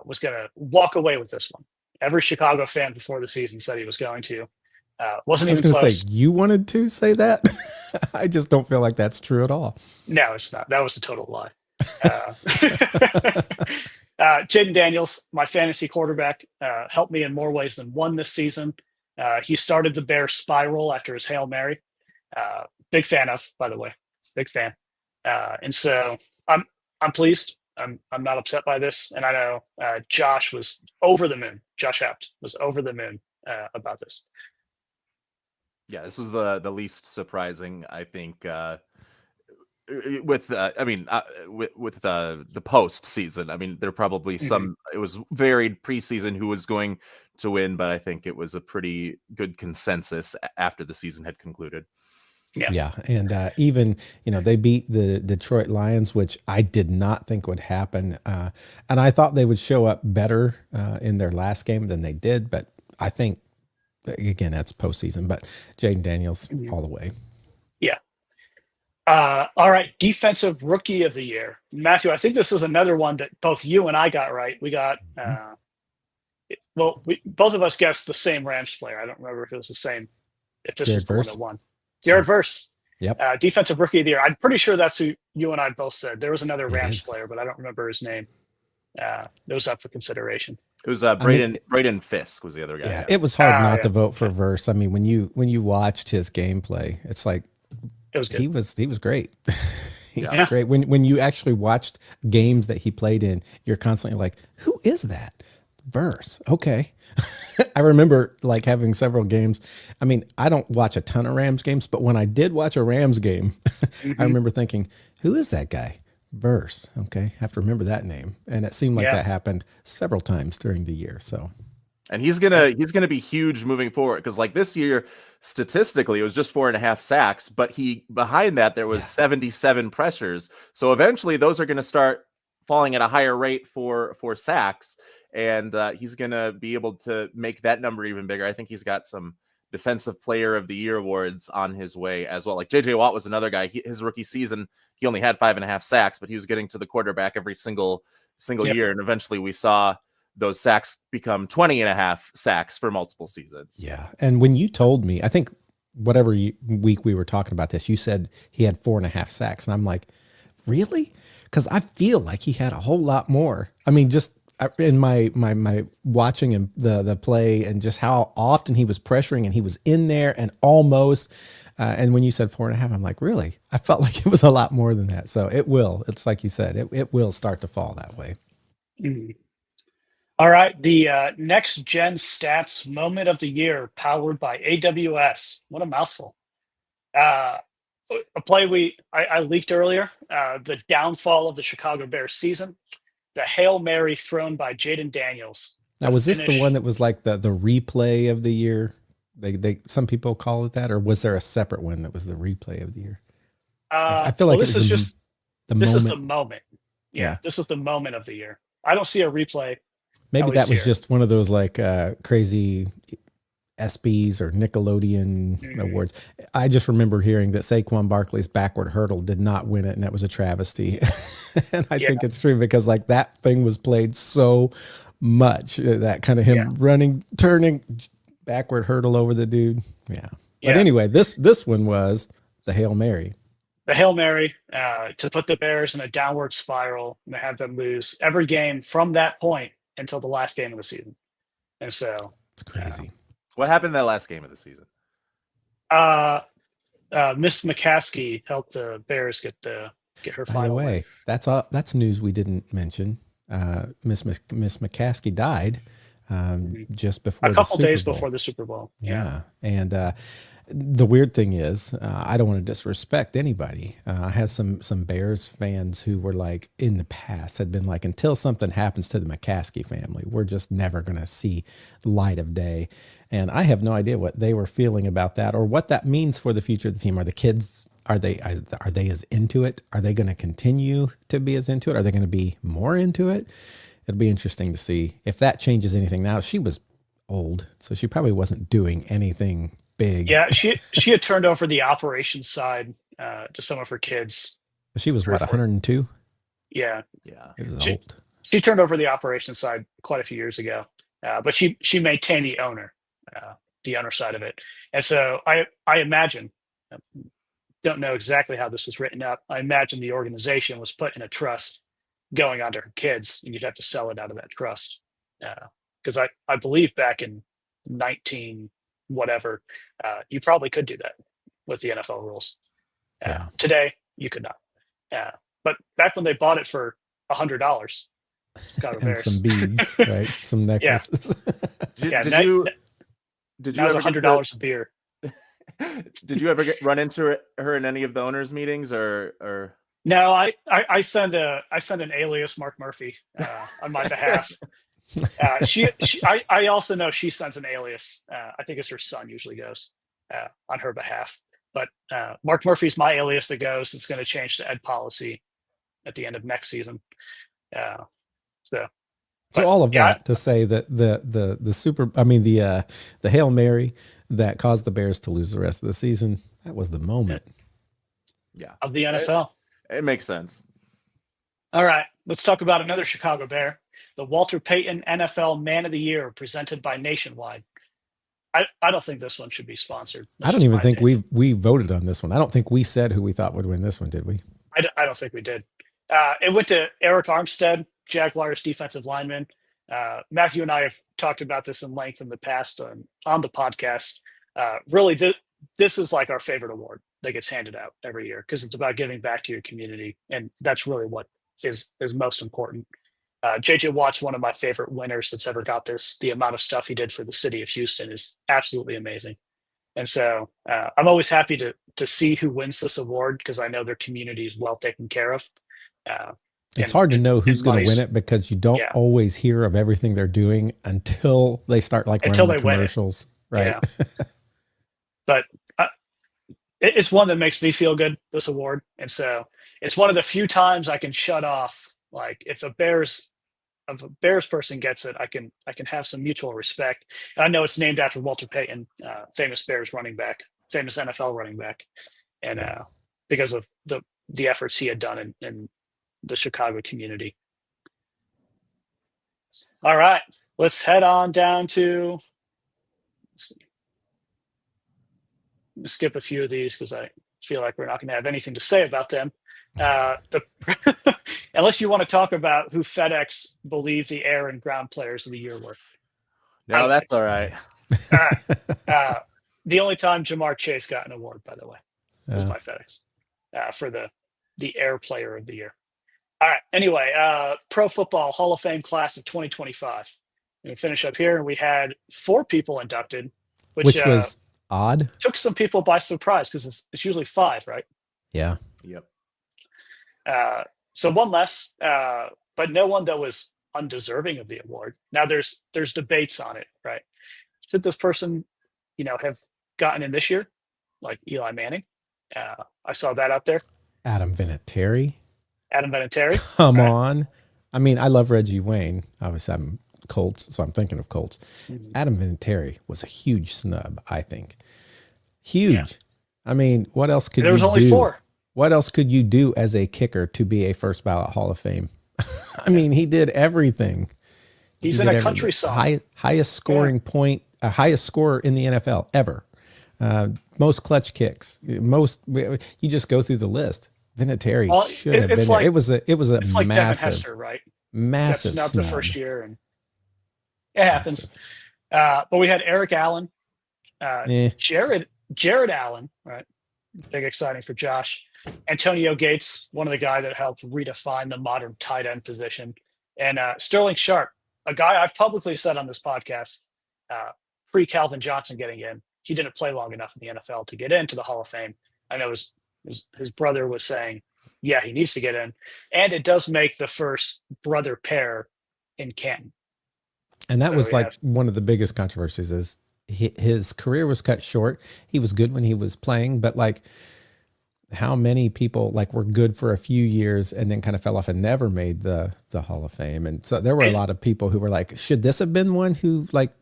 was going to walk away with this one. Every Chicago fan before the season said he was going to. Wasn't even close. I was going to say, you wanted to say that? I just don't feel like that's true at all. No, it's not. That was a total lie. Jaden Daniels, my fantasy quarterback, helped me in more ways than one this season. He started the Bears spiral after his Hail Mary. Big fan of, by the way, big fan. And so I'm pleased. I'm not upset by this. And I know Josh was over the moon. Josh Haupt was over the moon about this. Yeah, this was the least surprising, I think. With the postseason, I mean, there probably some. It was varied preseason who was going to win, but I think it was a pretty good consensus after the season had concluded. Yeah, and even they beat the Detroit Lions, which I did not think would happen, and I thought they would show up better in their last game than they did. But I think again that's postseason. But Jaden Daniels all the way. Yeah. All right, defensive rookie of the year, Matthew. I think this is another one that both you and I got right. We got both of us guessed the same Rams player. I don't remember if it was the same. If this was the one that won, Jared Verse. Yep. Defensive rookie of the year. I'm pretty sure that's who you and I both said. There was another Rams player, but I don't remember his name. It was up for consideration. It was Braden Fisk was the other guy. Yeah, it was hard not to vote for Verse. I mean, when you watched his gameplay, it's like. It was good. He was great. He was great. When you actually watched games that he played in, you're constantly like, who is that? Verse. Okay. I remember like having several games. I mean, I don't watch a ton of Rams games, but when I did watch a Rams game, I remember thinking, who is that guy? Verse. Okay. I have to remember that name. And it seemed like that happened several times during the year. So. And he's gonna be huge moving forward because like this year, statistically, it was just 4.5 sacks, but behind that there was 77 pressures. So eventually, those are going to start falling at a higher rate for sacks, and he's going to be able to make that number even bigger. I think he's got some Defensive Player of the Year awards on his way as well. Like JJ Watt was another guy. His rookie season, he only had 5.5 sacks, but he was getting to the quarterback every single year, and eventually we saw those sacks become 20.5 sacks for multiple seasons. Yeah. And when you told me, I think whatever week we were talking about this, you said he had 4.5 sacks. And I'm like, really? Because I feel like he had a whole lot more. I mean, just in my watching him, the play and just how often he was pressuring and he was in there and almost. And when you said 4.5, I'm like, really? I felt like it was a lot more than that. So it's like you said, it will start to fall that way. Mm-hmm. All right, the next gen stats moment of the year, powered by AWS. What a mouthful! A play I leaked earlier. The downfall of the Chicago Bears season. The Hail Mary thrown by Jaden Daniels. Now, was this the one that was like the replay of the year? They some people call it that, or was there a separate one that was the replay of the year? I feel like this is just the moment. This is the moment. Yeah, this is the moment of the year. I don't see a replay. Maybe that was just one of those like crazy ESPYs or Nickelodeon awards. I just remember hearing that Saquon Barkley's backward hurdle did not win it, and that was a travesty. And I think it's true because like that thing was played so much, that kind of him running, turning, backward hurdle over the dude. Yeah. But anyway, this one was the Hail Mary. The Hail Mary to put the Bears in a downward spiral and have them lose every game from that point until the last game of the season. And so it's crazy. What happened in that last game of the season? Miss McCaskey helped the Bears get her final. By the way, that's news we didn't mention. Miss McCaskey died just before a couple the Super days Bowl. before the Super Bowl. Yeah. And the weird thing is, I don't want to disrespect anybody. I had some Bears fans who were like, in the past, had been like, until something happens to the McCaskey family, we're just never going to see light of day. And I have no idea what they were feeling about that or what that means for the future of the team. Are the kids Are they as into it? Are they going to continue to be as into it? Are they going to be more into it? It'll be interesting to see if that changes anything. Now, she was old, so she probably wasn't doing anything big. Yeah, she had turned over the operations side to some of her kids. She was what, 102? Yeah. It was old. She turned over the operations side quite a few years ago, but she maintained the owner side of it. And so I imagine, don't know exactly how this was written up. I imagine the organization was put in a trust going on to her kids, and you'd have to sell it out of that trust. Because I believe back in 19 whatever, you probably could do that with the NFL rules. Today, you could not. But back when they bought it for $100, and some beads, right? Some necklaces. Did you ever $100 a beer? Did you ever run into her in any of the owners' meetings or? No, I send an alias Mark Murphy on my behalf. I also know she sends an alias. I think it's her son usually goes on her behalf. But Mark Murphy's my alias that goes. It's going to change to Ed Policy at the end of next season. So all of that to say that the Hail Mary that caused the Bears to lose the rest of the season, that was the moment. Of the NFL. It makes sense. All right, let's talk about another Chicago Bear, the Walter Payton NFL Man of the Year, presented by Nationwide. I don't think this one should be sponsored. I don't even think we voted on this one. I don't think we said who we thought would win this one, did we? I don't think we did. It went to Eric Armstead, Jaguars defensive lineman. Matthew and I have talked about this in length in the past on the podcast. Really, this is like our favorite award that gets handed out every year because it's about giving back to your community, and that's really what is most important. JJ Watt's one of my favorite winners that's ever got this. The amount of stuff he did for the city of Houston is absolutely amazing. And so I'm always happy to see who wins this award because I know their community is well taken care of. It's hard to know who's going to win it because you don't always hear of everything they're doing until they start running the commercials. Right. Yeah. But it's one that makes me feel good, this award. And so it's one of the few times I can shut off. Like if a Bears person gets it, I can have some mutual respect. And I know it's named after Walter Payton, famous Bears running back, famous NFL running back. And because of the efforts he had done in the Chicago community. All right, let's head on down to, skip a few of these because I feel like we're not going to have anything to say about them. Unless you want to talk about who FedEx believed the air and ground players of the year were. No, that's all right. The only time Jamar Chase got an award, by the way, was by FedEx for the air player of the year. All right. Anyway, Pro Football Hall of Fame class of 2025. We finish up here, and we had 4 people inducted, which was odd. Took some people by surprise because it's usually 5, right? Yeah. Yep. So one less, but no one that was undeserving of the award. Now there's debates on it, right? Should this person, have gotten in this year, like Eli Manning? I saw that out there. Adam Vinatieri. Come on. I mean, I love Reggie Wayne. Obviously, I'm Colts, so I'm thinking of Colts. Mm-hmm. Adam Vinatieri was a huge snub, I think. Huge. Yeah. I mean, what else could you do? There was only 4. What else could you do as a kicker to be a first ballot Hall of Fame? I mean, he did everything. He's in a country song. Highest scoring point, highest scorer in the NFL ever. Most clutch kicks. You just go through the list. Vinatieri should have been there. It was a like massive, Devin Hester, right? Massive snub. The first year, and it happens. But we had Eric Allen, Jared Allen, right? Big exciting for Josh. Antonio Gates, one of the guys that helped redefine the modern tight end position, and Sterling Sharp, a guy I've publicly said on this podcast, pre Calvin Johnson getting in, he didn't play long enough in the NFL to get into the Hall of Fame. I know his brother was saying, yeah, he needs to get in, and it does make the first brother pair in Canton. And that was one of the biggest controversies is his career was cut short. He was good when he was playing, but how many people like were good for a few years and then kind of fell off and never made the Hall of Fame. And so there were a lot of people who were like, should this have been one who like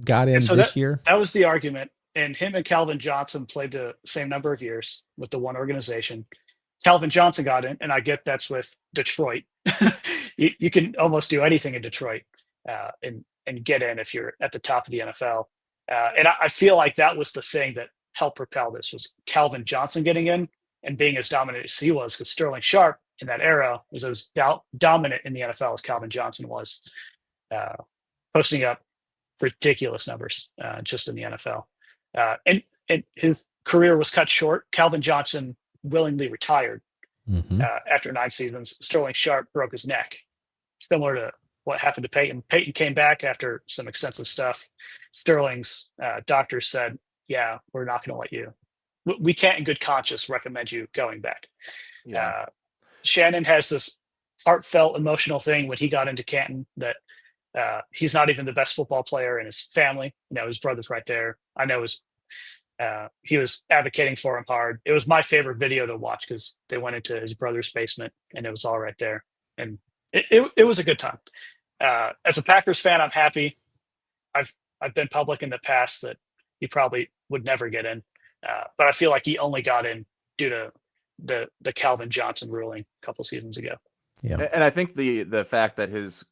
got in this year? That was the argument. And him and Calvin Johnson played the same number of years with the one organization. Calvin Johnson got in, and I get that's with Detroit. You can almost do anything in Detroit and get in if you're at the top of the NFL. And I feel like that was the thing that helped propel this was Calvin Johnson getting in and being as dominant as he was, because Sterling Sharp in that era was as dominant in the NFL as Calvin Johnson was, posting up ridiculous numbers just in the NFL. And his career was cut short. Calvin Johnson willingly retired after 9 seasons. Sterling Sharp broke his neck, similar to what happened to Peyton. Peyton came back after some extensive stuff. Sterling's doctors said, yeah, we're not going to let you. We can't in good conscience recommend you going back. Yeah. Shannon has this heartfelt, emotional thing when he got into Canton that he's not even the best football player in his family. His brother's right there. I know he was advocating for him hard. It was my favorite video to watch because they went into his brother's basement and it was all right there. And it was a good time. As a Packers fan, I'm happy. I've been public in the past that he probably would never get in. But I feel like he only got in due to the Calvin Johnson ruling a couple seasons ago. Yeah. And I think the fact that his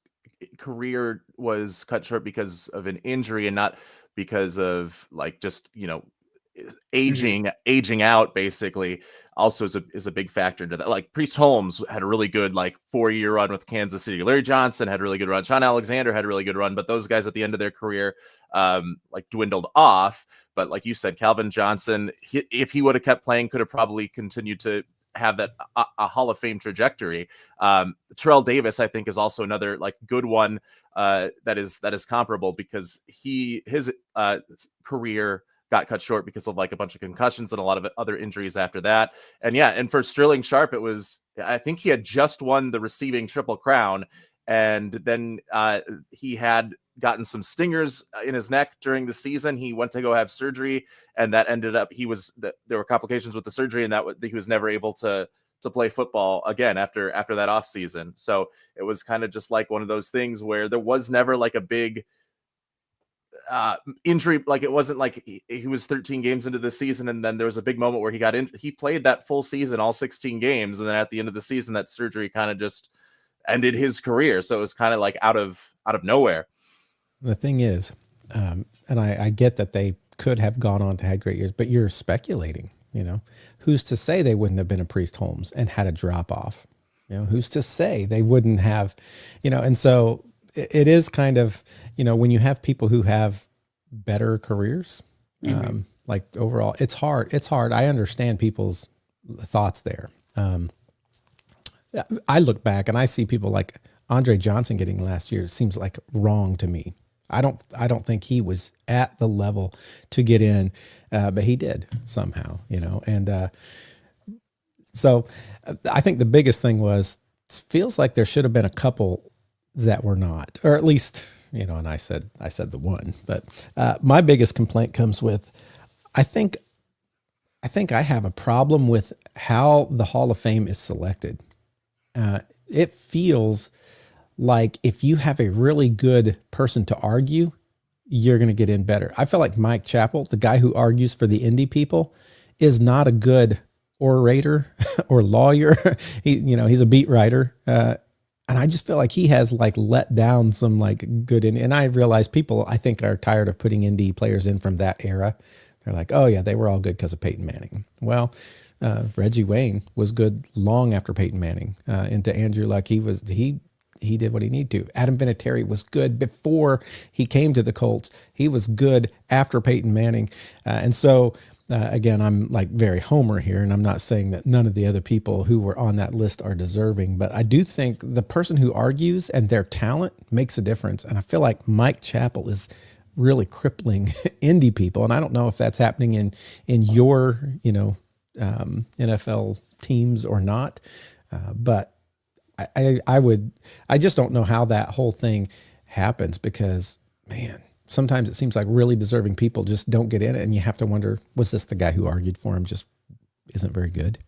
career was cut short because of an injury and not because of like just, aging out basically also is a big factor into that. Like Priest Holmes had a really good 4-year run with Kansas City. Larry Johnson had a really good run. Sean Alexander had a really good run, but those guys at the end of their career dwindled off. But like you said, Calvin Johnson, if he would have kept playing, could have probably continued to have that a Hall of Fame trajectory. Terrell Davis, I think, is also another good one that is comparable because his career got cut short because of a bunch of concussions and a lot of other injuries after that. And for Sterling Sharp, I think he had just won the receiving Triple Crown, and then he had gotten some stingers in his neck during the season. He went to go have surgery, and that ended up there were complications with the surgery, and he was never able to play football again after that off season. So it was kind of just one of those things where there was never a big injury. It wasn't he was 13 games into the season and then there was a big moment where he played that full season, all 16 games, and then at the end of the season that surgery kind of just ended his career. So it was kind of out of nowhere. The thing is, and I get that they could have gone on to have great years, but you're speculating, who's to say they wouldn't have been a Priest Holmes and had a drop off, who's to say they wouldn't have, and so it is kind of, when you have people who have better careers, overall, it's hard. I understand people's thoughts there. I look back and I see people like Andre Johnson getting last year. It seems wrong to me. I don't think he was at the level to get in, but he did somehow, and so I think the biggest thing was, it feels like there should have been a couple that were not, or at least, and I said the one, but my biggest complaint comes with, I think I have a problem with how the Hall of Fame is selected. It feels like if you have a really good person to argue, you're going to get in better. I feel like Mike Chappell, the guy who argues for the indie people, is not a good orator or lawyer. He's a beat writer. And I just feel like he has let down some good indie. And I realize people, I think, are tired of putting indie players in from that era. They're like, oh yeah, they were all good because of Peyton Manning. Well, Reggie Wayne was good long after Peyton Manning. Into Andrew Luck, he did what he needed to. Adam Vinatieri was good before he came to the Colts. He was good after Peyton Manning. And so, again, I'm very homer here, and I'm not saying that none of the other people who were on that list are deserving, but I do think the person who argues and their talent makes a difference. And I feel like Mike Chappell is really crippling indie people. And I don't know if that's happening in your, NFL teams or not. But I just don't know how that whole thing happens because, man, sometimes it seems like really deserving people just don't get in it. And you have to wonder, was this the guy who argued for him just isn't very good.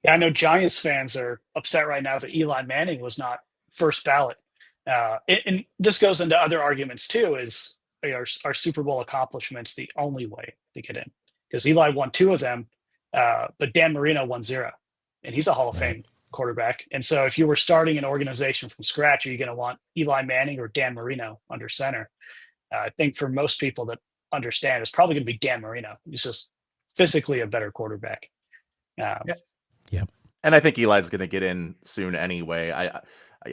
Yeah, I know Giants fans are upset right now that Eli Manning was not first ballot. And this goes into other arguments too. Is are Super Bowl accomplishments the only way to get in? Because Eli won 2 of them, but Dan Marino won 0, and he's a Hall of Right. Fame quarterback. And so, if you were starting an organization from scratch, are you going to want Eli Manning or Dan Marino under center? I think for most people that understand, it's probably going to be Dan Marino. He's just physically a better quarterback. Yeah. Yep. And I think Eli's going to get in soon anyway.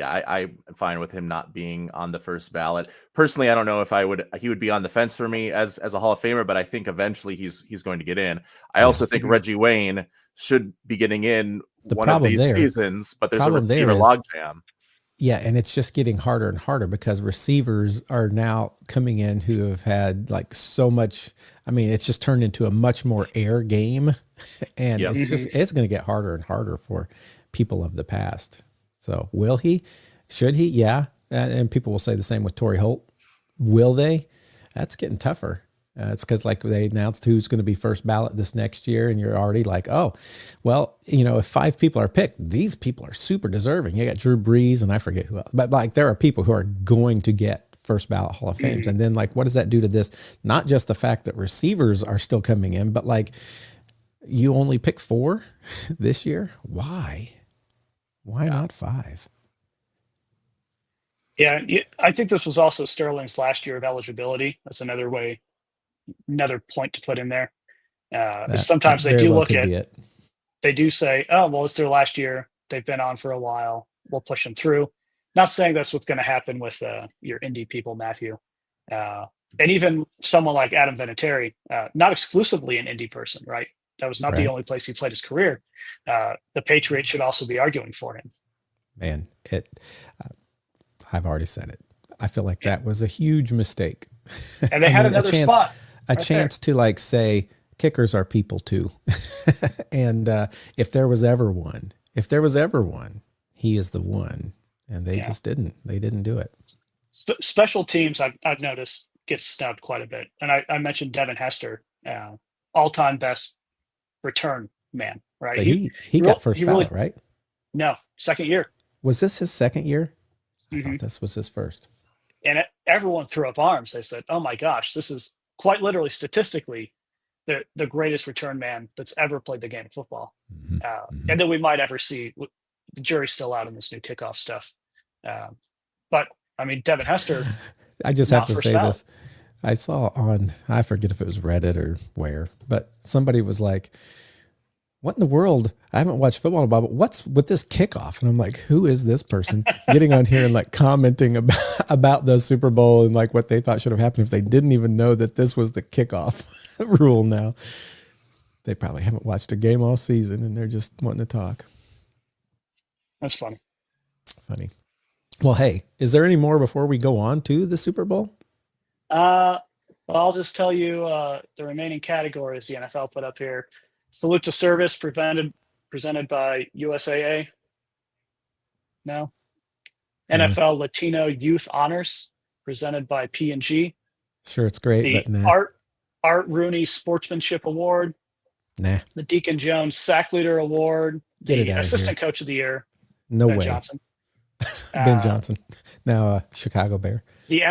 I'm fine with him not being on the first ballot. Personally, I don't know if he would be on the fence for me as a Hall of Famer, but I think eventually he's going to get in. I also think Reggie Wayne should be getting in one of these seasons, but there's a receiver logjam. Yeah, and it's just getting harder and harder because receivers are now coming in who have had like so much. I mean, it's just turned into a much more air game, and it's going to get harder and harder for people of the past. So will he? Should he? Yeah, and people will say the same with Torrey Holt. Will they? That's getting tougher. It's because like they announced who's going to be first ballot this next year, and you're already like, oh, well, if 5 people are picked, these people are super deserving. You got Drew Brees, and I forget who else, but like there are people who are going to get first ballot Hall of Fames, and then like what does that do to this? Not just the fact that receivers are still coming in, but like you only pick 4 this year. Why? Why not 5? Yeah, I think this was also Sterling's last year of eligibility. That's another point to put in there. Sometimes they do look at, they do say, oh, well, it's their last year. They've been on for a while. We'll push them through. Not saying that's what's going to happen with your indie people, Matthew. And even someone like Adam Vinatieri, not exclusively an indie person, right? That was not the only place he played his career. The Patriots should also be arguing for him. Man, I've already said it. I feel like that was a huge mistake. And they had another spot. A chance to like say kickers are people too. And if there was ever one, he is the one. And they just didn't. They didn't do it. Special teams, I've noticed, get snubbed quite a bit. And I mentioned Devin Hester, all-time best return man, right? But he got first ballot, right? No, second year. Was this his second year? I thought this was his first. And everyone threw up arms. They said, oh my gosh, this is quite literally statistically the greatest return man that's ever played the game of football. And that we might ever see. The jury's still out on this new kickoff stuff. But I mean, Devin Hester. I just have to say this. I saw I forget if it was Reddit or where, but somebody was like, what in the world? I haven't watched football in a while, but what's with this kickoff? And I'm like, who is this person getting on here and like commenting about the Super Bowl and like what they thought should have happened if they didn't even know that this was the kickoff rule now. They probably haven't watched a game all season and they're just wanting to talk. That's funny. Well, hey, is there any more before we go on to the Super Bowl? Well, I'll just tell you the remaining categories the NFL put up here. Salute to Service presented by USAA. No. NFL Latino Youth Honors presented by P&G. Sure, it's great, the but nah. Art Rooney Sportsmanship Award. Nah. The Deacon Jones Sack Leader Award. The Assistant Coach of the Year. No Ben way. Johnson. Ben Johnson. Now Chicago Bear. The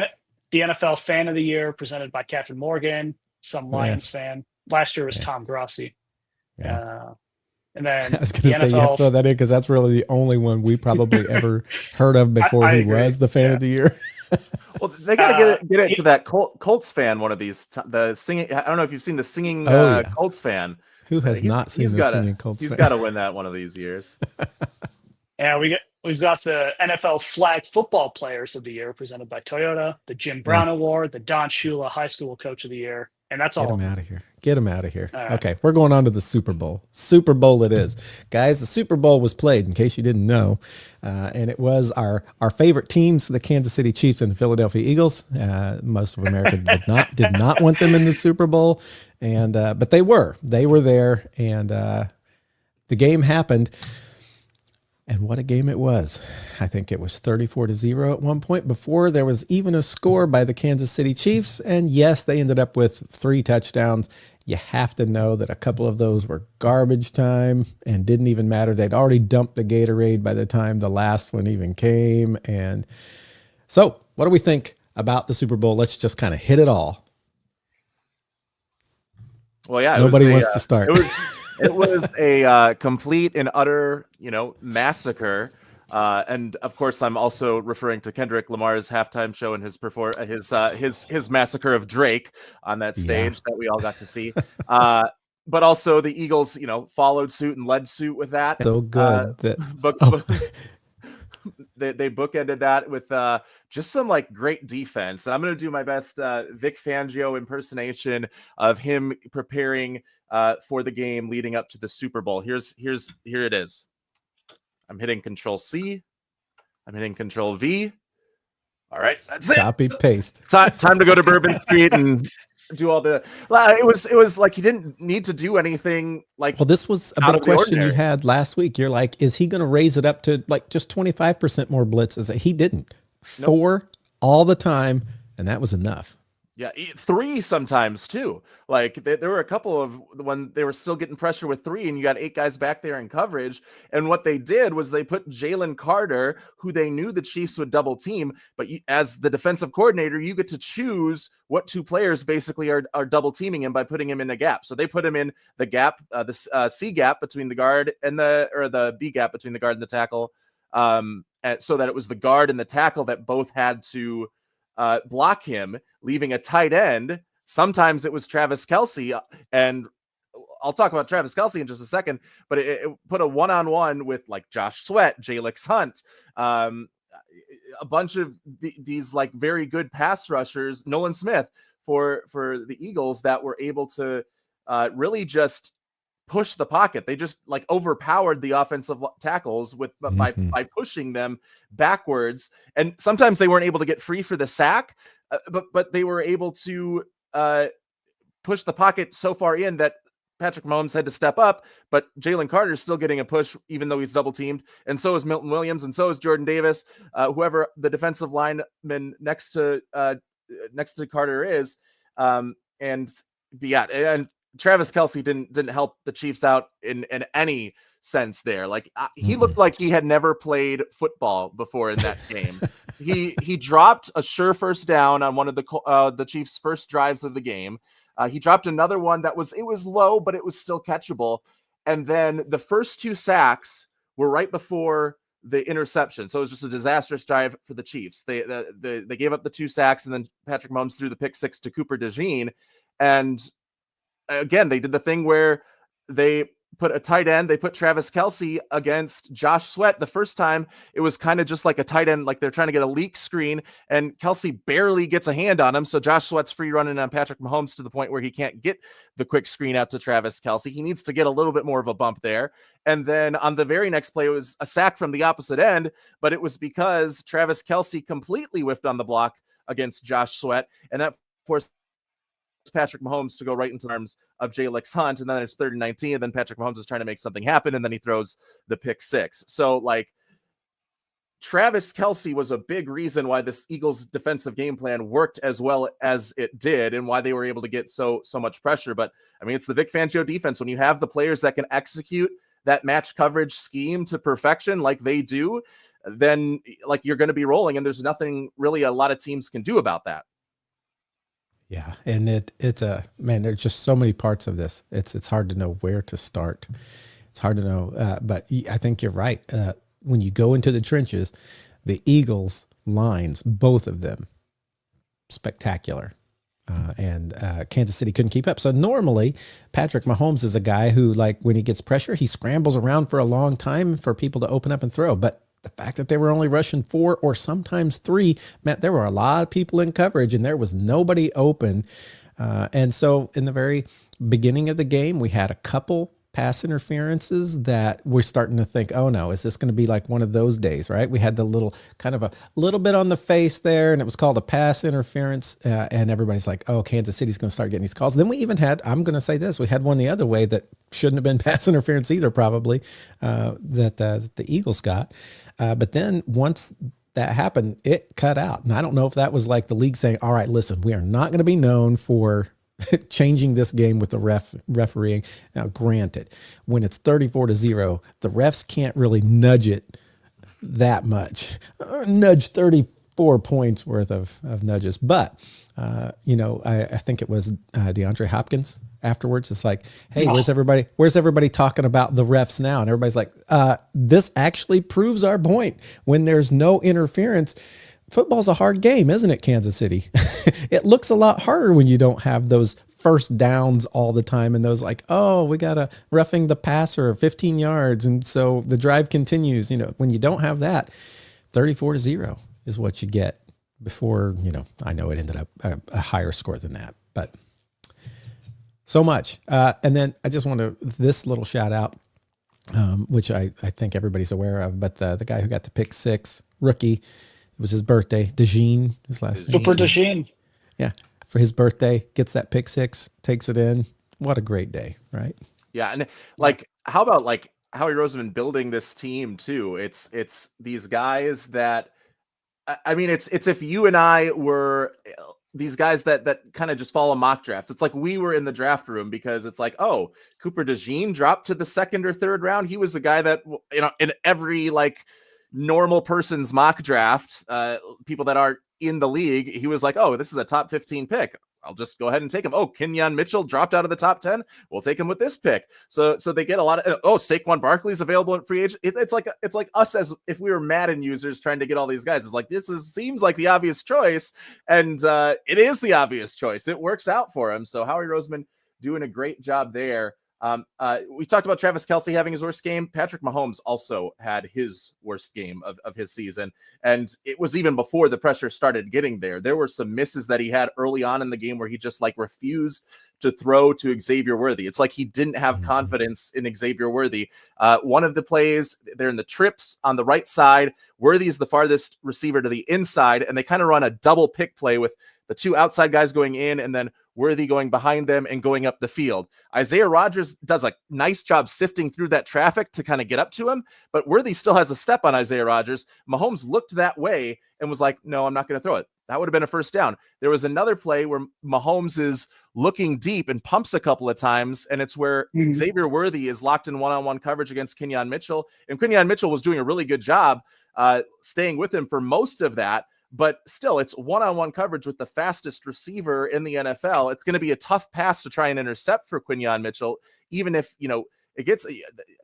NFL Fan of the Year presented by Captain Morgan, some Lions fan. Last year was Tom Grossi. Yeah. And then I was going to say, you have to throw that in because that's really the only one we probably ever heard of before he was the Fan of the Year. Well, they got to get it to that Colts fan one of these. The singing. I don't know if you've seen the singing Colts fan. Who has not seen the singing Colts fan? He's got to win that one of these years. Yeah, we've got the NFL Flag Football Players of the Year presented by Toyota, the Jim Brown Award, the Don Shula High School Coach of the Year, and that's all. Get him out of here. Okay, we're going on to the Super Bowl. Super Bowl it is. Guys, the Super Bowl was played, in case you didn't know, and it was our favorite teams, the Kansas City Chiefs and the Philadelphia Eagles. Most of America did not want them in the Super Bowl, and but they were there, and the game happened. And what a game it was. I think it was 34-0 at one point before there was even a score by the Kansas City Chiefs. And yes, they ended up with 3 touchdowns. You have to know that a couple of those were garbage time and didn't even matter. They'd already dumped the Gatorade by the time the last one even came. And so what do we think about the Super Bowl? Let's just kind of hit it all. Well, yeah, nobody wants to start. It was a complete and utter, massacre. And of course, I'm also referring to Kendrick Lamar's halftime show and his massacre of Drake on that stage that we all got to see. But also the Eagles, followed suit and led suit with that. So good. They bookended that with just some great defense. And I'm going to do my best Vic Fangio impersonation of him preparing for the game leading up to the Super Bowl. Here it is. I'm hitting Control C. I'm hitting Control V. All right, that's it. Copy paste. Time to go to Bourbon Street and do all the. It was like he didn't need to do anything. Well, this was a big question you had last week. You're like, is he going to raise it up to just 25% more blitzes? He didn't. Nope. 4 all the time, and that was enough. Yeah, 3 sometimes too. There were a couple of when they were still getting pressure with 3, and you got 8 guys back there in coverage. And what they did was they put Jalen Carter, who they knew the Chiefs would double team, but as the defensive coordinator, you get to choose what 2 players basically are double teaming him by putting him in a gap. So they put him in the gap, the C gap between the guard and the B gap between the guard and the tackle, so that it was the guard and the tackle that both had to block him, leaving a tight end. Sometimes it was Travis Kelce, and I'll talk about Travis Kelce in just a second, but it put a one-on-one with Josh Sweat, Jalix Hunt, a bunch of these very good pass rushers, Nolan Smith for the Eagles, that were able to really just push the pocket. They just overpowered the offensive tackles by pushing them backwards. And sometimes they weren't able to get free for the sack, but they were able to push the pocket so far in that Patrick Mahomes had to step up, but Jalen Carter is still getting a push, even though he's double teamed. And so is Milton Williams. And so is Jordan Davis, whoever the defensive lineman next to Carter is. And Travis Kelce didn't help the Chiefs out in any sense there. He looked like he had never played football before in that game. He dropped a sure first down on one of the Chiefs' first drives of the game. He dropped another one it was low, but it was still catchable. And then the first 2 sacks were right before the interception. So it was just a disastrous drive for the Chiefs. They gave up the 2 sacks, and then Patrick Mahomes threw the pick 6 to Cooper DeJean. And again, they did the thing where they put a tight end. They put Travis Kelce against Josh Sweat. The first time, it was kind of just like a tight end, they're trying to get a leak screen, and Kelce barely gets a hand on him. So Josh Sweat's free running on Patrick Mahomes to the point where he can't get the quick screen out to Travis Kelce. He needs to get a little bit more of a bump there. And then on the very next play, it was a sack from the opposite end, but it was because Travis Kelce completely whiffed on the block against Josh Sweat, and that forced Patrick Mahomes to go right into the arms of Jalix Hunt, and then it's 3rd and 19, and then Patrick Mahomes is trying to make something happen, and then he throws the pick 6. So Travis Kelce was a big reason why this Eagles defensive game plan worked as well as it did, and why they were able to get so much pressure. But I mean, it's the Vic Fangio defense. When you have the players that can execute that match coverage scheme to perfection like they do, then you're going to be rolling, and there's nothing really a lot of teams can do about that. Yeah, and there's just so many parts of this. It's hard to know where to start. It's hard to know, but I think you're right. When you go into the trenches, the Eagles lines, both of them, spectacular. And Kansas City couldn't keep up. So normally Patrick Mahomes is a guy who, when he gets pressure, he scrambles around for a long time for people to open up and throw. But the fact that they were only rushing 4 or sometimes 3 meant there were a lot of people in coverage and there was nobody open. And so in the very beginning of the game, we had a couple pass interferences that we're starting to think, oh no, is this going to be like one of those days, right? We had the little kind of a little bit on the face there, and it was called a pass interference, and everybody's like, oh, Kansas City's going to start getting these calls. Then we even had, I'm going to say this, we had one the other way that shouldn't have been pass interference either, probably, that the Eagles got. But then once that happened, it cut out. And I don't know if that was like the league saying, all right, listen, we are not going to be known for changing this game with the refereeing. Now, granted, when it's 34-0, the refs can't really nudge it that much, nudge 34 points worth of nudges. But, I think it was DeAndre Hopkins afterwards. It's like, hey, where's everybody talking about the refs now? And everybody's like, this actually proves our point. When there's no interference, football's a hard game, isn't it, Kansas City? It looks a lot harder when you don't have those first downs all the time and those like, oh, we got to roughing the passer 15 yards. And so the drive continues. When you don't have that, 34-0 is what you get before, I know it ended up a higher score than that, but so much. And then I just want this little shout out, which I think everybody's aware of, but the guy who got the pick six, rookie, it was his birthday, DeJean, his last name. Super DeJean. Yeah. For his birthday, gets that pick six, takes it in. What a great day, right? Yeah. And how about Howie Roseman building this team too? It's these guys that, I mean, it's if you and I were these guys that kind of just follow mock drafts. It's like we were in the draft room because it's like, oh, Cooper DeJean dropped to the second or third round. He was a guy that, in every normal person's mock draft, people that aren't in the league, he was like, oh, this is a top 15 pick. I'll just go ahead and take him. Oh, Kenyon Mitchell dropped out of the top 10. We'll take him with this pick. So they get a lot of, Saquon Barkley's available in free agent. It's like us as if we were Madden users trying to get all these guys. It's like, seems like the obvious choice. And it is the obvious choice. It works out for him. So Howie Roseman doing a great job there. We talked about Travis Kelce having his worst game. Patrick Mahomes also had his worst game of his season. And it was even before the pressure started getting there. There were some misses that he had early on in the game where he just refused to throw to Xavier Worthy. It's like he didn't have confidence in Xavier Worthy. One of the plays, they're in the trips on the right side. Worthy is the farthest receiver to the inside, and they kind of run a double pick play with the two outside guys going in and then Worthy going behind them and going up the field. Isaiah Rodgers does a nice job sifting through that traffic to kind of get up to him, but Worthy still has a step on Isaiah Rodgers. Mahomes looked that way and was like, no, I'm not going to throw it. That would have been a first down. There was another play where Mahomes is looking deep and pumps a couple of times, and it's where Xavier Worthy is locked in one-on-one coverage against Kenyon Mitchell, and Kenyon Mitchell was doing a really good job staying with him for most of that. But still, it's one-on-one coverage with the fastest receiver in the NFL. It's going to be a tough pass to try and intercept for Kenyon Mitchell, even if, it gets,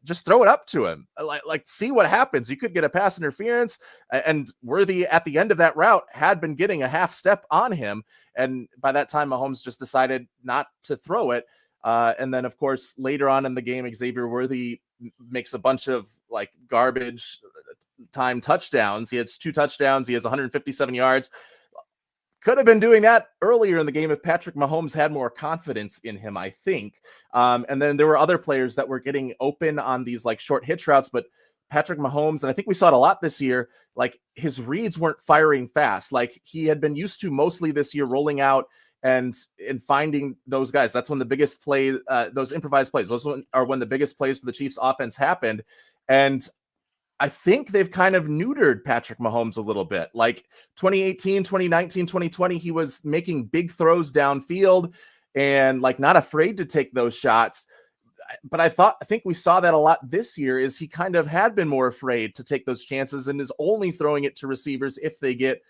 just throw it up to him. See what happens. You could get a pass interference, and Worthy at the end of that route had been getting a half step on him. And by that time, Mahomes just decided not to throw it. And then, of course, later on in the game, Xavier Worthy makes a bunch of garbage time touchdowns. He has 2 touchdowns. He has 157 yards. Could have been doing that earlier in the game if Patrick Mahomes had more confidence in him, I think. And then there were other players that were getting open on these short hitch routes, but Patrick Mahomes, and I think we saw it a lot this year, his reads weren't firing fast. He had been used to mostly this year rolling out and finding those guys. That's when the biggest play, those improvised plays, those are when the biggest plays for the Chiefs offense happened. And I think they've kind of neutered Patrick Mahomes a little bit. 2018, 2019, 2020, he was making big throws downfield and not afraid to take those shots. But I think we saw that a lot this year is he kind of had been more afraid to take those chances and is only throwing it to receivers if they get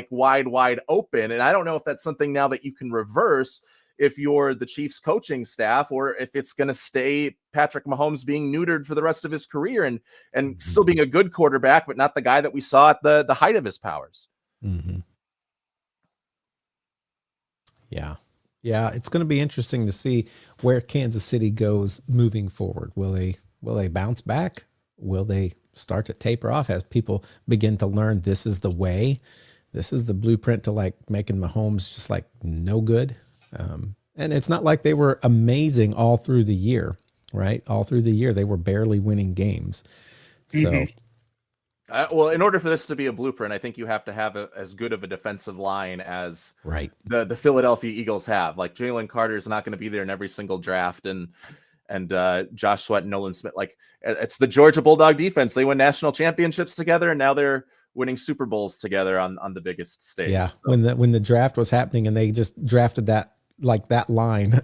wide open. And I don't know if that's something now that you can reverse if you're the Chiefs coaching staff, or if it's going to stay Patrick Mahomes being neutered for the rest of his career and still being a good quarterback, but not the guy that we saw at the height of his powers. Mm-hmm. Yeah. Yeah. It's going to be interesting to see where Kansas City goes moving forward. Will they bounce back? Will they start to taper off as people begin to learn this is the way? This is the blueprint to making Mahomes just no good. And it's not like they were amazing all through the year. right? All through the year, they were barely winning games. So, well, in order for this to be a blueprint, I think you have to have as good of a defensive line as the Philadelphia Eagles have. Like Jalen Carter is not going to be there in every single draft, and Josh Sweat and Nolan Smith. Like, it's the Georgia Bulldog defense. They win national championships together, and now they're winning Super Bowls together on the biggest stage. Yeah, so. When the draft was happening and they just drafted that line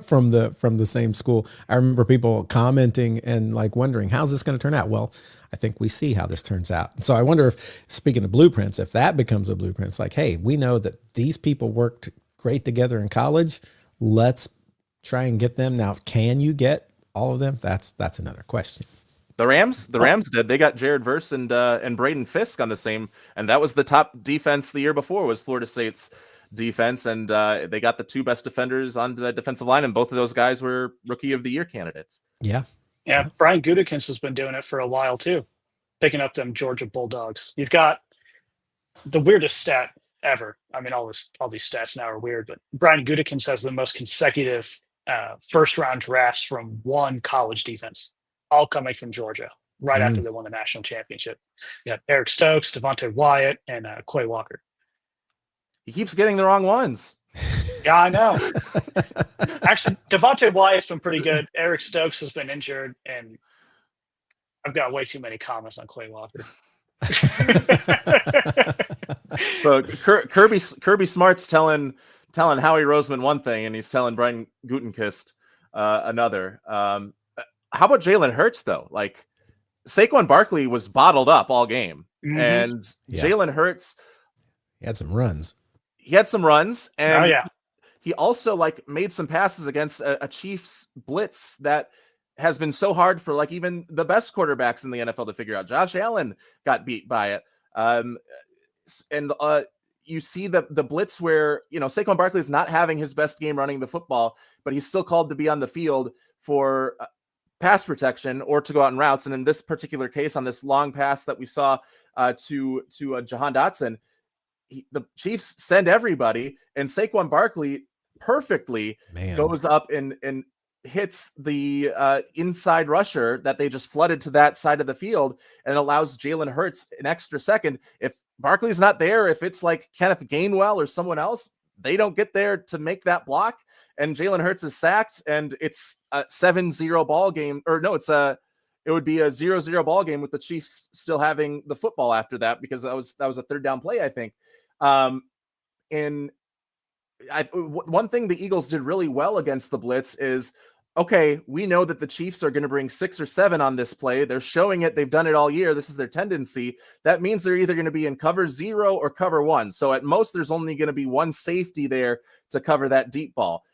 from the same school, I remember people commenting and like wondering, how's this going to turn out? Well, I think we see how this turns out. So I wonder if, speaking of blueprints, if that becomes a blueprint, it's like, hey, we know that these people worked great together in college. Let's try and get them. Now, can you get all of them? That's another question. The Rams did. They got Jared Verse and Braden Fisk on the same, and that was the top defense the year before was Florida State's defense, and they got the two best defenders on the defensive line, and both of those guys were Rookie of the Year candidates. Yeah. Brian Gutekunst has been doing it for a while too, picking up them Georgia Bulldogs. You've got the weirdest stat ever. I mean, all these stats now are weird, but Brian Gutekunst has the most consecutive first-round drafts from one college defense, all coming from Georgia right after they won the national championship. You got Eric Stokes, Devontae Wyatt, and Quay Walker. He keeps getting the wrong ones. Yeah, I know. Actually, Devontae Wyatt's been pretty good. Eric Stokes has been injured, and I've got way too many comments on Quay Walker. So Kirby Smart's telling Howie Roseman one thing, and he's telling Brian Gutekunst another. How about Jalen Hurts though? Like, Saquon Barkley was bottled up all game, and Jalen Hurts, he had some runs. And he also like made some passes against a Chiefs blitz that has been so hard for like even the best quarterbacks in the NFL to figure out. Josh Allen got beat by it. And you see the blitz where, Saquon Barkley is not having his best game running the football, but he's still called to be on the field for pass protection or to go out in routes. And in this particular case, on this long pass that we saw to Jahan Dotson, the Chiefs send everybody, and Saquon Barkley perfectly goes up and hits the inside rusher that they just flooded to that side of the field, and allows Jalen Hurts an extra second. If Barkley's not there, if it's like Kenneth Gainwell or someone else, they don't get there to make that block, and Jalen Hurts is sacked, and it's a 7-0 ball game. Or no, it would be a 0-0 ball game with the Chiefs still having the football after that, because that was a third down play, I think. One thing the Eagles did really well against the blitz is, okay, we know that the Chiefs are going to bring 6 or 7 on this play. They're showing it. They've done it all year. This is their tendency. That means they're either going to be in cover 0 or cover 1. So at most, there's only going to be one safety there to cover that deep ball.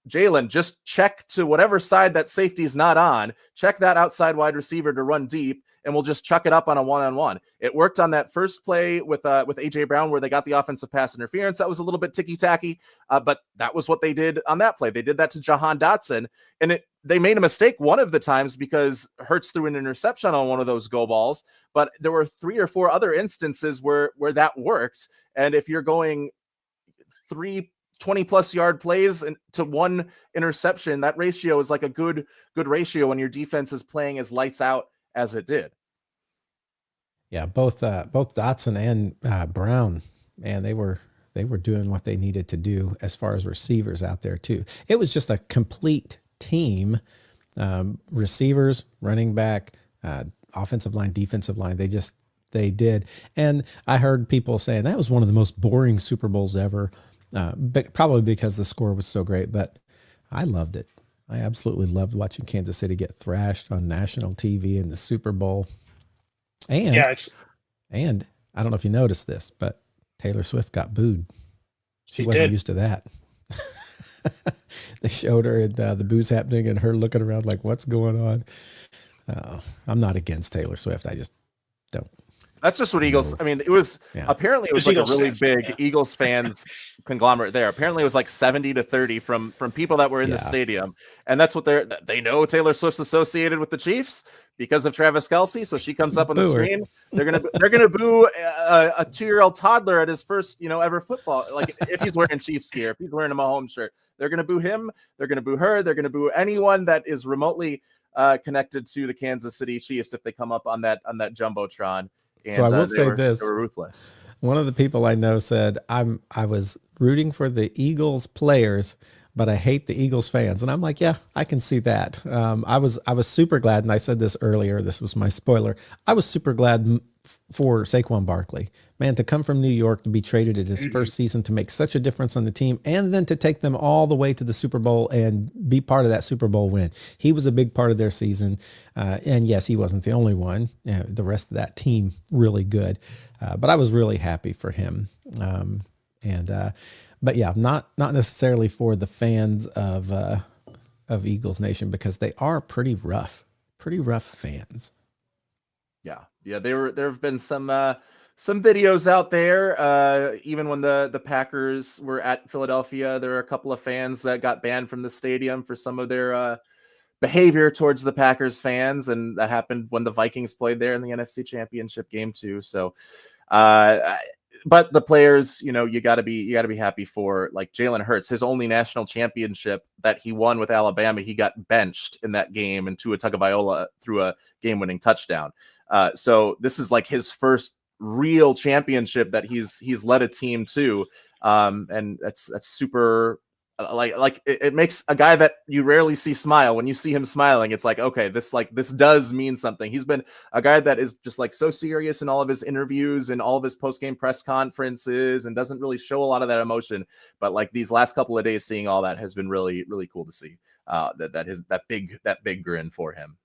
Jalen, just check to whatever side that safety is not on, check that outside wide receiver to run deep, and we'll just chuck it up on a one-on-one. It worked on that first play with A.J. Brown, where they got the offensive pass interference. That was a little bit ticky-tacky, but that was what they did on that play. They did that to Jahan Dotson, and they made a mistake one of the times because Hurts threw an interception on one of those go balls, but there were 3 or 4 other instances where that worked. And if you're going 3 20-plus yard plays to 1 interception, that ratio is like a good ratio when your defense is playing as lights out as it did. Yeah, both Dotson and Brown, man, they were doing what they needed to do as far as receivers out there too. It was just a complete team, receivers, running back, offensive line, defensive line. They did. And I heard people saying that was one of the most boring Super Bowls ever. But probably because the score was so great, but I loved it. I absolutely loved watching Kansas City get thrashed on national TV in the Super Bowl. And and I don't know if you noticed this, but Taylor Swift got booed. She wasn't used to that. They showed her the booze happening and her looking around like, what's going on? I'm not against Taylor Swift. I just don't That's just what Eagles. I mean, it was apparently it was like Eagles a really big Eagles fans conglomerate there. Apparently, it was like 70-30 from people that were in the stadium, and that's what they know. Taylor Swift's associated with the Chiefs because of Travis Kelce, so she comes up on the screen. They're gonna boo a 2-year-old toddler at his first ever football. Like if he's wearing Chiefs gear, if he's wearing a Mahomes shirt, they're gonna boo him. They're gonna boo her. They're gonna boo anyone that is remotely connected to the Kansas City Chiefs if they come up on that jumbotron. And, so I will say this: they were ruthless. One of the people I know said, I was rooting for the Eagles players, but I hate the Eagles fans. And I'm like, yeah, I can see that. I was super glad, and I said this earlier, this was my spoiler. I was super glad for Saquon Barkley. Man, to come from New York, to be traded at his first season, to make such a difference on the team, and then to take them all the way to the Super Bowl and be part of that Super Bowl win. He was a big part of their season. And yes, he wasn't the only one. The rest of that team, really good. But I was really happy for him. But yeah, not necessarily for the fans of Eagles Nation, because they are pretty rough fans. Yeah. There have been some videos out there. Even when the Packers were at Philadelphia, there were a couple of fans that got banned from the stadium for some of their behavior towards the Packers fans, and that happened when the Vikings played there in the NFC Championship game too. So, but the players, you got to be happy for, like, Jalen Hurts, his only national championship that he won with Alabama. He got benched in that game, and Tua Tagovailoa threw a game-winning touchdown. So this is like his first real championship that he's led a team to, and that's super. Like it makes a guy that you rarely see smile. When you see him smiling, it's like, okay, this does mean something. He's been a guy that is just like so serious in all of his interviews and all of his post-game press conferences, and doesn't really show a lot of that emotion. But like these last couple of days, seeing all that has been really, really cool to see. That big grin for him.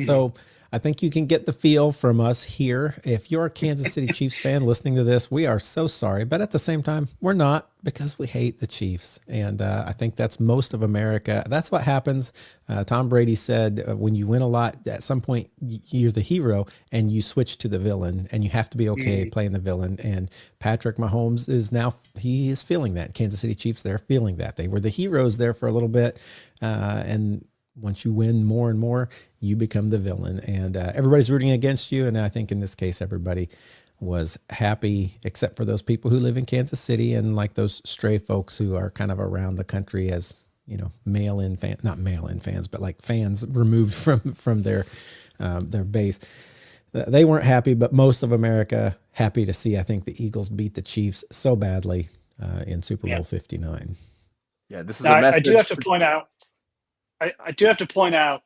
So I think you can get the feel from us here. If you're a Kansas City Chiefs fan listening to this, we are so sorry. But at the same time, we're not, because we hate the Chiefs. And I think that's most of America. That's what happens. Tom Brady said, when you win a lot, at some point, you're the hero and you switch to the villain, and you have to be okay playing the villain. And Patrick Mahomes he is feeling that. Kansas City Chiefs, they're feeling that. They were the heroes there for a little bit. And once you win more and more, you become the villain, and everybody's rooting against you. And I think in this case, everybody was happy, except for those people who live in Kansas City, and like those stray folks who are kind of around the country as, not mail-in fans, but like fans removed from their base. They weren't happy, but most of America happy to see, I think, the Eagles beat the Chiefs so badly in Super Bowl 59. Yeah, this is a message. I do have to point out. I do have to point out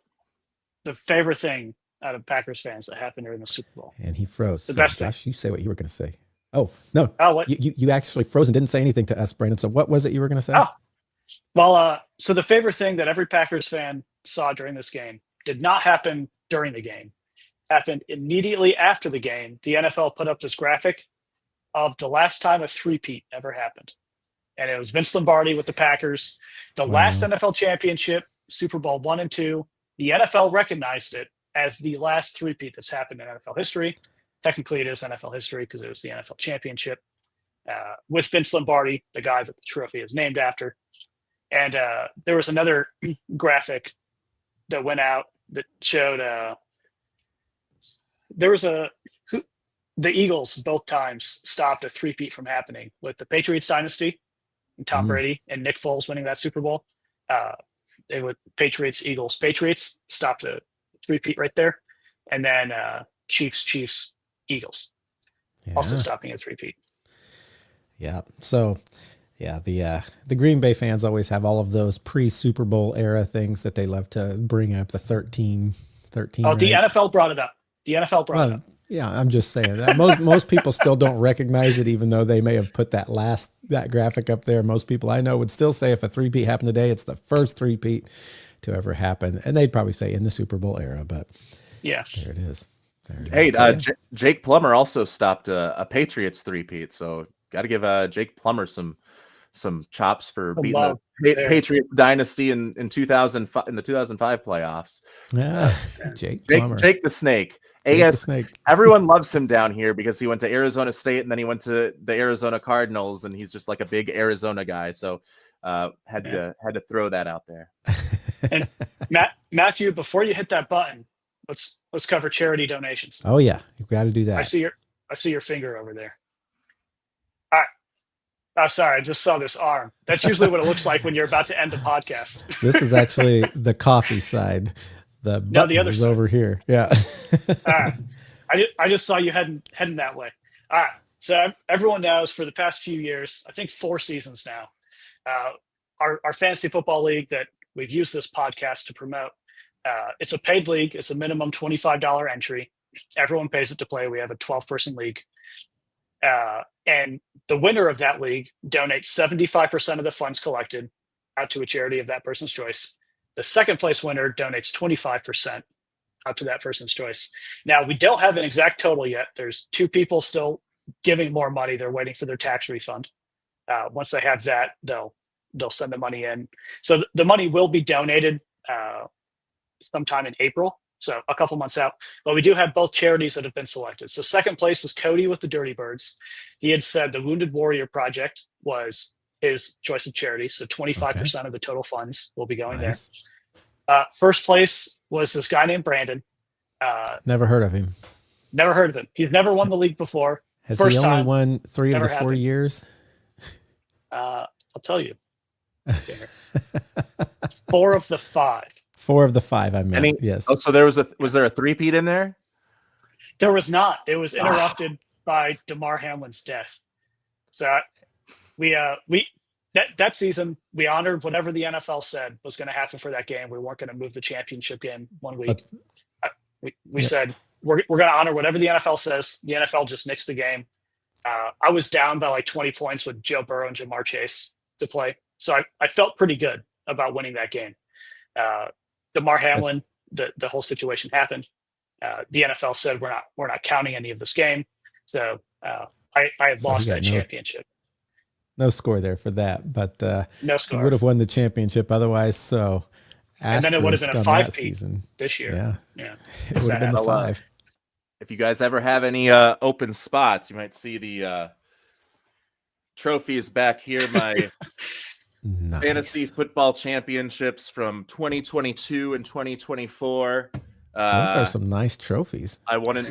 the favorite thing out of Packers fans that happened during the Super Bowl. And he froze. The best Josh, you say what you were going to say. Oh, no. Oh, what? You actually froze and didn't say anything to us, Brandon. So what was it you were going to say? Oh, well, so the favorite thing that every Packers fan saw during this game did not happen during the game. Happened immediately after the game. The NFL put up this graphic of the last time a three-peat ever happened. And it was Vince Lombardi with the Packers. The last NFL championship, Super Bowl 1 and 2, the NFL recognized it as the last three-peat that's happened in NFL history. Technically, it is NFL history because it was the NFL championship with Vince Lombardi, the guy that the trophy is named after. And there was another graphic that went out that showed the Eagles both times stopped a three-peat from happening with the Patriots dynasty and Tom Brady and Nick Foles winning that Super Bowl. They would Patriots stopped a three-peat right there. And then Chiefs, Eagles also stopping a three-peat. Yeah. So, yeah, the Green Bay fans always have all of those pre-Super Bowl era things that they love to bring up, the 13. Oh, right? The NFL brought it up. Yeah, I'm just saying that most people still don't recognize it, even though they may have put that graphic up there. Most people I know would still say if a three-peat happened today, it's the first three-peat to ever happen, and they'd probably say in the Super Bowl era. But yeah, there it is. Hey, Jake Plummer also stopped a Patriots three-peat, so got to give Jake Plummer some some chops for beating love the there. Patriots dynasty in 2005 in the 2005 playoffs. Jake the Snake. The Snake. Everyone loves him down here because he went to Arizona State and then he went to the Arizona Cardinals, and he's just like a big Arizona guy. So had to throw that out there. And Matthew, before you hit that button, let's cover charity donations. Oh yeah, you've got to do that. I see your finger over there. All right. Oh, sorry, I just saw this arm. That's usually what it looks like when you're about to end the podcast. This is actually the coffee side. The other is over here. Yeah. All right. I just saw you heading that way. All right. So everyone knows for the past few years, I think 4 seasons now, our fantasy football league that we've used this podcast to promote. It's a paid league. It's a minimum $25 entry. Everyone pays it to play. We have a 12-person league. And the winner of that league donates 75% of the funds collected out to a charity of that person's choice. The second place winner donates 25% out to that person's choice. Now, we don't have an exact total yet. There's 2 people still giving more money. They're waiting for their tax refund. Once they have that, they'll send the money in. So the money will be donated sometime in April, so a couple months out. But we do have both charities that have been selected. So second place was Cody with the Dirty Birds. He had said the Wounded Warrior Project was his choice of charity, so 25% of the total funds will be going there. First place was this guy named Brandon. Never heard of him. Never heard of him. He's never won the league before. Has he only won 3 of the 4 years? I'll tell you. 4 of the 5. 4 of the 5, I meant. Yes. Oh, so was there a three-peat in there? There was not. It was interrupted by DeMar Hamlin's death. So that season we honored whatever the NFL said was going to happen for that game. We weren't going to move the championship game 1 week. We said we're going to honor whatever the NFL says. The NFL just nixed the game. I was down by like 20 points with Joe Burrow and Jamar Chase to play, so I felt pretty good about winning that game. DeMar Hamlin, the whole situation happened. The NFL said we're not counting any of this game, so I had lost that championship. No score there for that, but no score. He would have won the championship otherwise. So, and then it would have been a 5-peat this year. Yeah. It would have been the 5. If you guys ever have any open spots, you might see the trophies back here. My nice. Fantasy football championships from 2022 and 2024. Those are some nice trophies. I wanted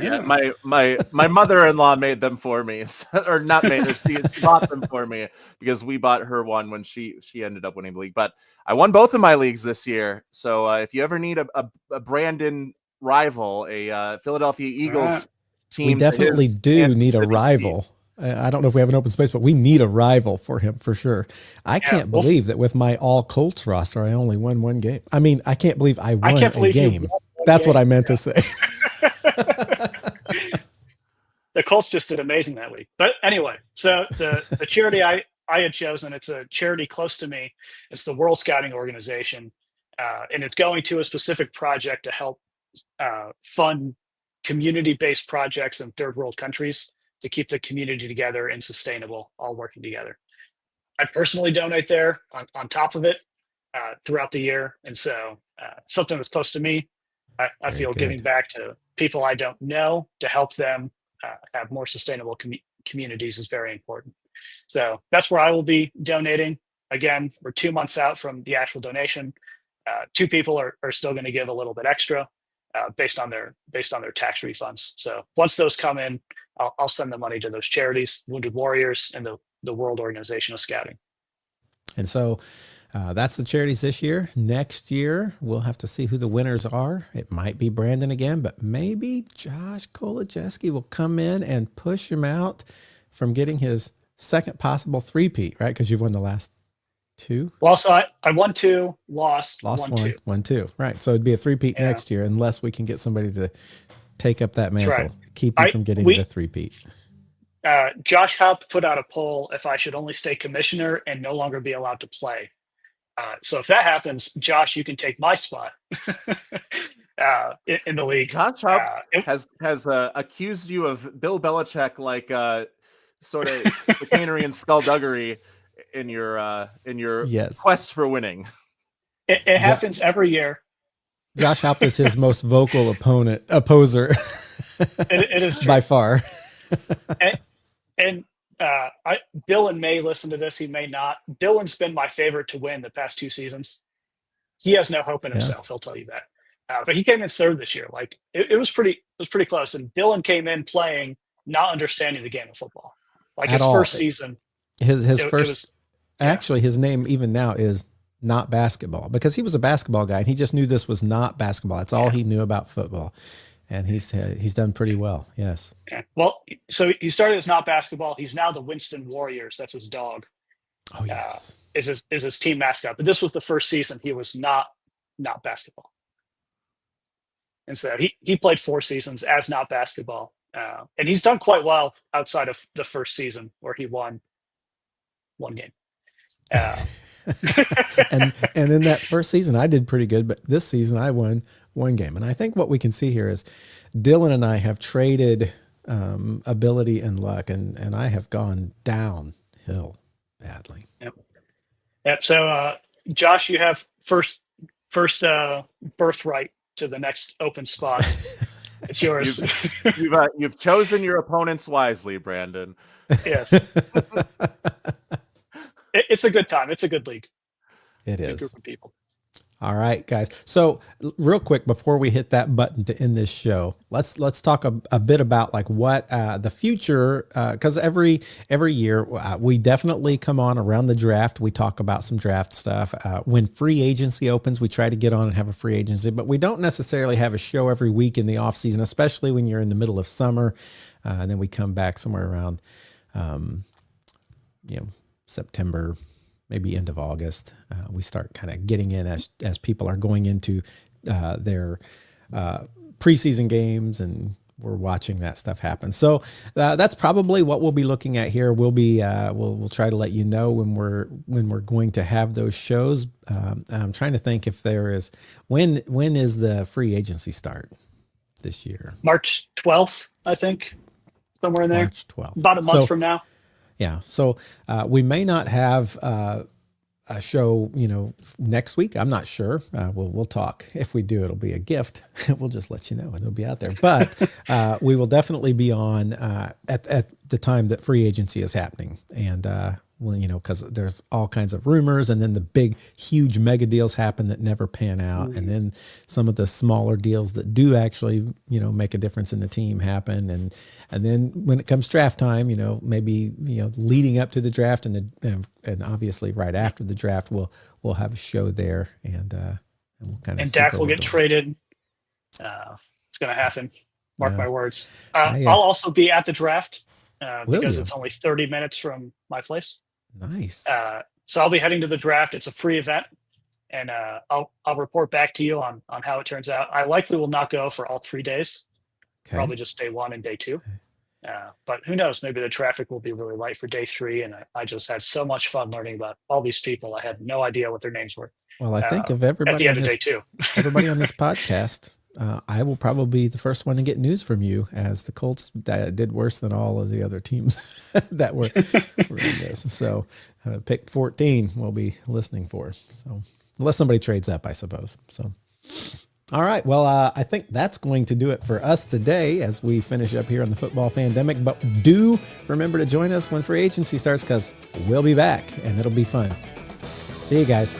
my mother-in-law made them for me, or not made them. She bought them for me because we bought her one when she ended up winning the league. But I won both of my leagues this year. So if you ever need a Brandon rival, a Philadelphia Eagles team, we definitely do need a rival. I don't know if we have an open space, but we need a rival for him for sure. I can't believe that with my all Colts roster, I only won 1 game. I mean, I can't believe I won a game. That's what I meant to say. The Colts just did amazing that week. But anyway, so the charity I had chosen, it's a charity close to me. It's the World Scouting Organization. And it's going to a specific project to help fund community-based projects in third world countries to keep the community together and sustainable, all working together. I personally donate there on top of it throughout the year. And so something that's close to me, I feel giving back to people I don't know to help them have more sustainable communities is very important. So that's where I will be donating. Again, we're 2 months out from the actual donation. 2 people are still going to give a little bit extra based on their tax refunds. So once those come in, I'll send the money to those charities, Wounded Warriors, and the World Organization of Scouting. And so that's the charities this year. Next year, we'll have to see who the winners are. It might be Brandon again, but maybe Josh Kolodziejski will come in and push him out from getting his second possible 3-peat, right? Because you've won the last 2. Well, so I won 2, lost 1, 2. Right. So it'd be a 3-peat next year unless we can get somebody to take up that mantle, keep you from getting the 3-peat. Josh Haupt put out a poll if I should only stay commissioner and no longer be allowed to play. So if that happens, Josh, you can take my spot in the league. Josh Haupt has accused you of Bill Belichick, like sort of chicanery and skullduggery in your Yes. quest for winning. It happens every year. Josh Haupt is his most vocal opposer. It is true. By far. and Dylan may listen to this. He may not. Dylan's been my favorite to win the past 2 seasons. He has no hope in himself. He'll tell you that. But he came in third this year. Like it was pretty close. And Dylan came in playing, not understanding the game of football. Like his first season. Actually, his name even now is not basketball, because he was a basketball guy and he just knew this was not basketball. That's all he knew about football. And he's done pretty well. Yes. Yeah. Well, so he started as not basketball. He's now the Winston Warriors. That's his dog. Oh yes. Is his team mascot. But this was the first season he was not basketball. And so he played 4 seasons as not basketball. And he's done quite well outside of the first season where he won 1 game. and in that first season, I did pretty good, but this season I won 1 game. And I think what we can see here is Dylan and I have traded ability and luck, and I have gone downhill badly. Yep. So, Josh, you have first birthright to the next open spot. It's yours. You've chosen your opponents wisely, Brandon. Yes. It's a good time. It's a good league. It is. Good group of people. All right, guys. So real quick, before we hit that button to end this show, let's talk a bit about like what the future, because every year we definitely come on around the draft. We talk about some draft stuff. When free agency opens, we try to get on and have a free agency, but we don't necessarily have a show every week in the off season, especially when you're in the middle of summer. And then we come back somewhere around, September, maybe end of August. We start kind of getting in as people are going into their preseason games, and we're watching that stuff happen. So that's probably what we'll be looking at here. We'll be we'll try to let you know when we're going to have those shows. I'm trying to think if there is when is the free agency start this year? March 12th, I think, somewhere in there. March 12th, about a month from now. Yeah. So we may not have a show, next week. I'm not sure. We'll talk. If we do, it'll be a gift. We'll just let you know and it'll be out there. But we will definitely be on at the time that free agency is happening. And because there's all kinds of rumors, and then the big, huge mega deals happen that never pan out. And then some of the smaller deals that do actually, make a difference in the team happen. And then when it comes draft time, maybe, leading up to the draft and obviously right after the draft, we'll have a show there, and we'll kind of. And Dak will get traded. It's going to happen. Mark my words. I'll also be at the draft because it's only 30 minutes from my place. Nice. So I'll be heading to the draft. It's a free event, and I'll report back to you on how it turns out. I likely will not go for all 3 days. Okay. Probably just day 1 and day 2. But who knows? Maybe the traffic will be really light for day 3. And I just had so much fun learning about all these people. I had no idea what their names were. Well, I think of everybody at the end of day 2. Everybody on this podcast, I will probably be the first one to get news from you, as the Colts did worse than all of the other teams that were in this. So pick 14 we'll be listening for. So unless somebody trades up, I suppose. So, all right. Well, I think that's going to do it for us today as we finish up here on the Football Fandemic. But do remember to join us when free agency starts, because we'll be back and it'll be fun. See you guys.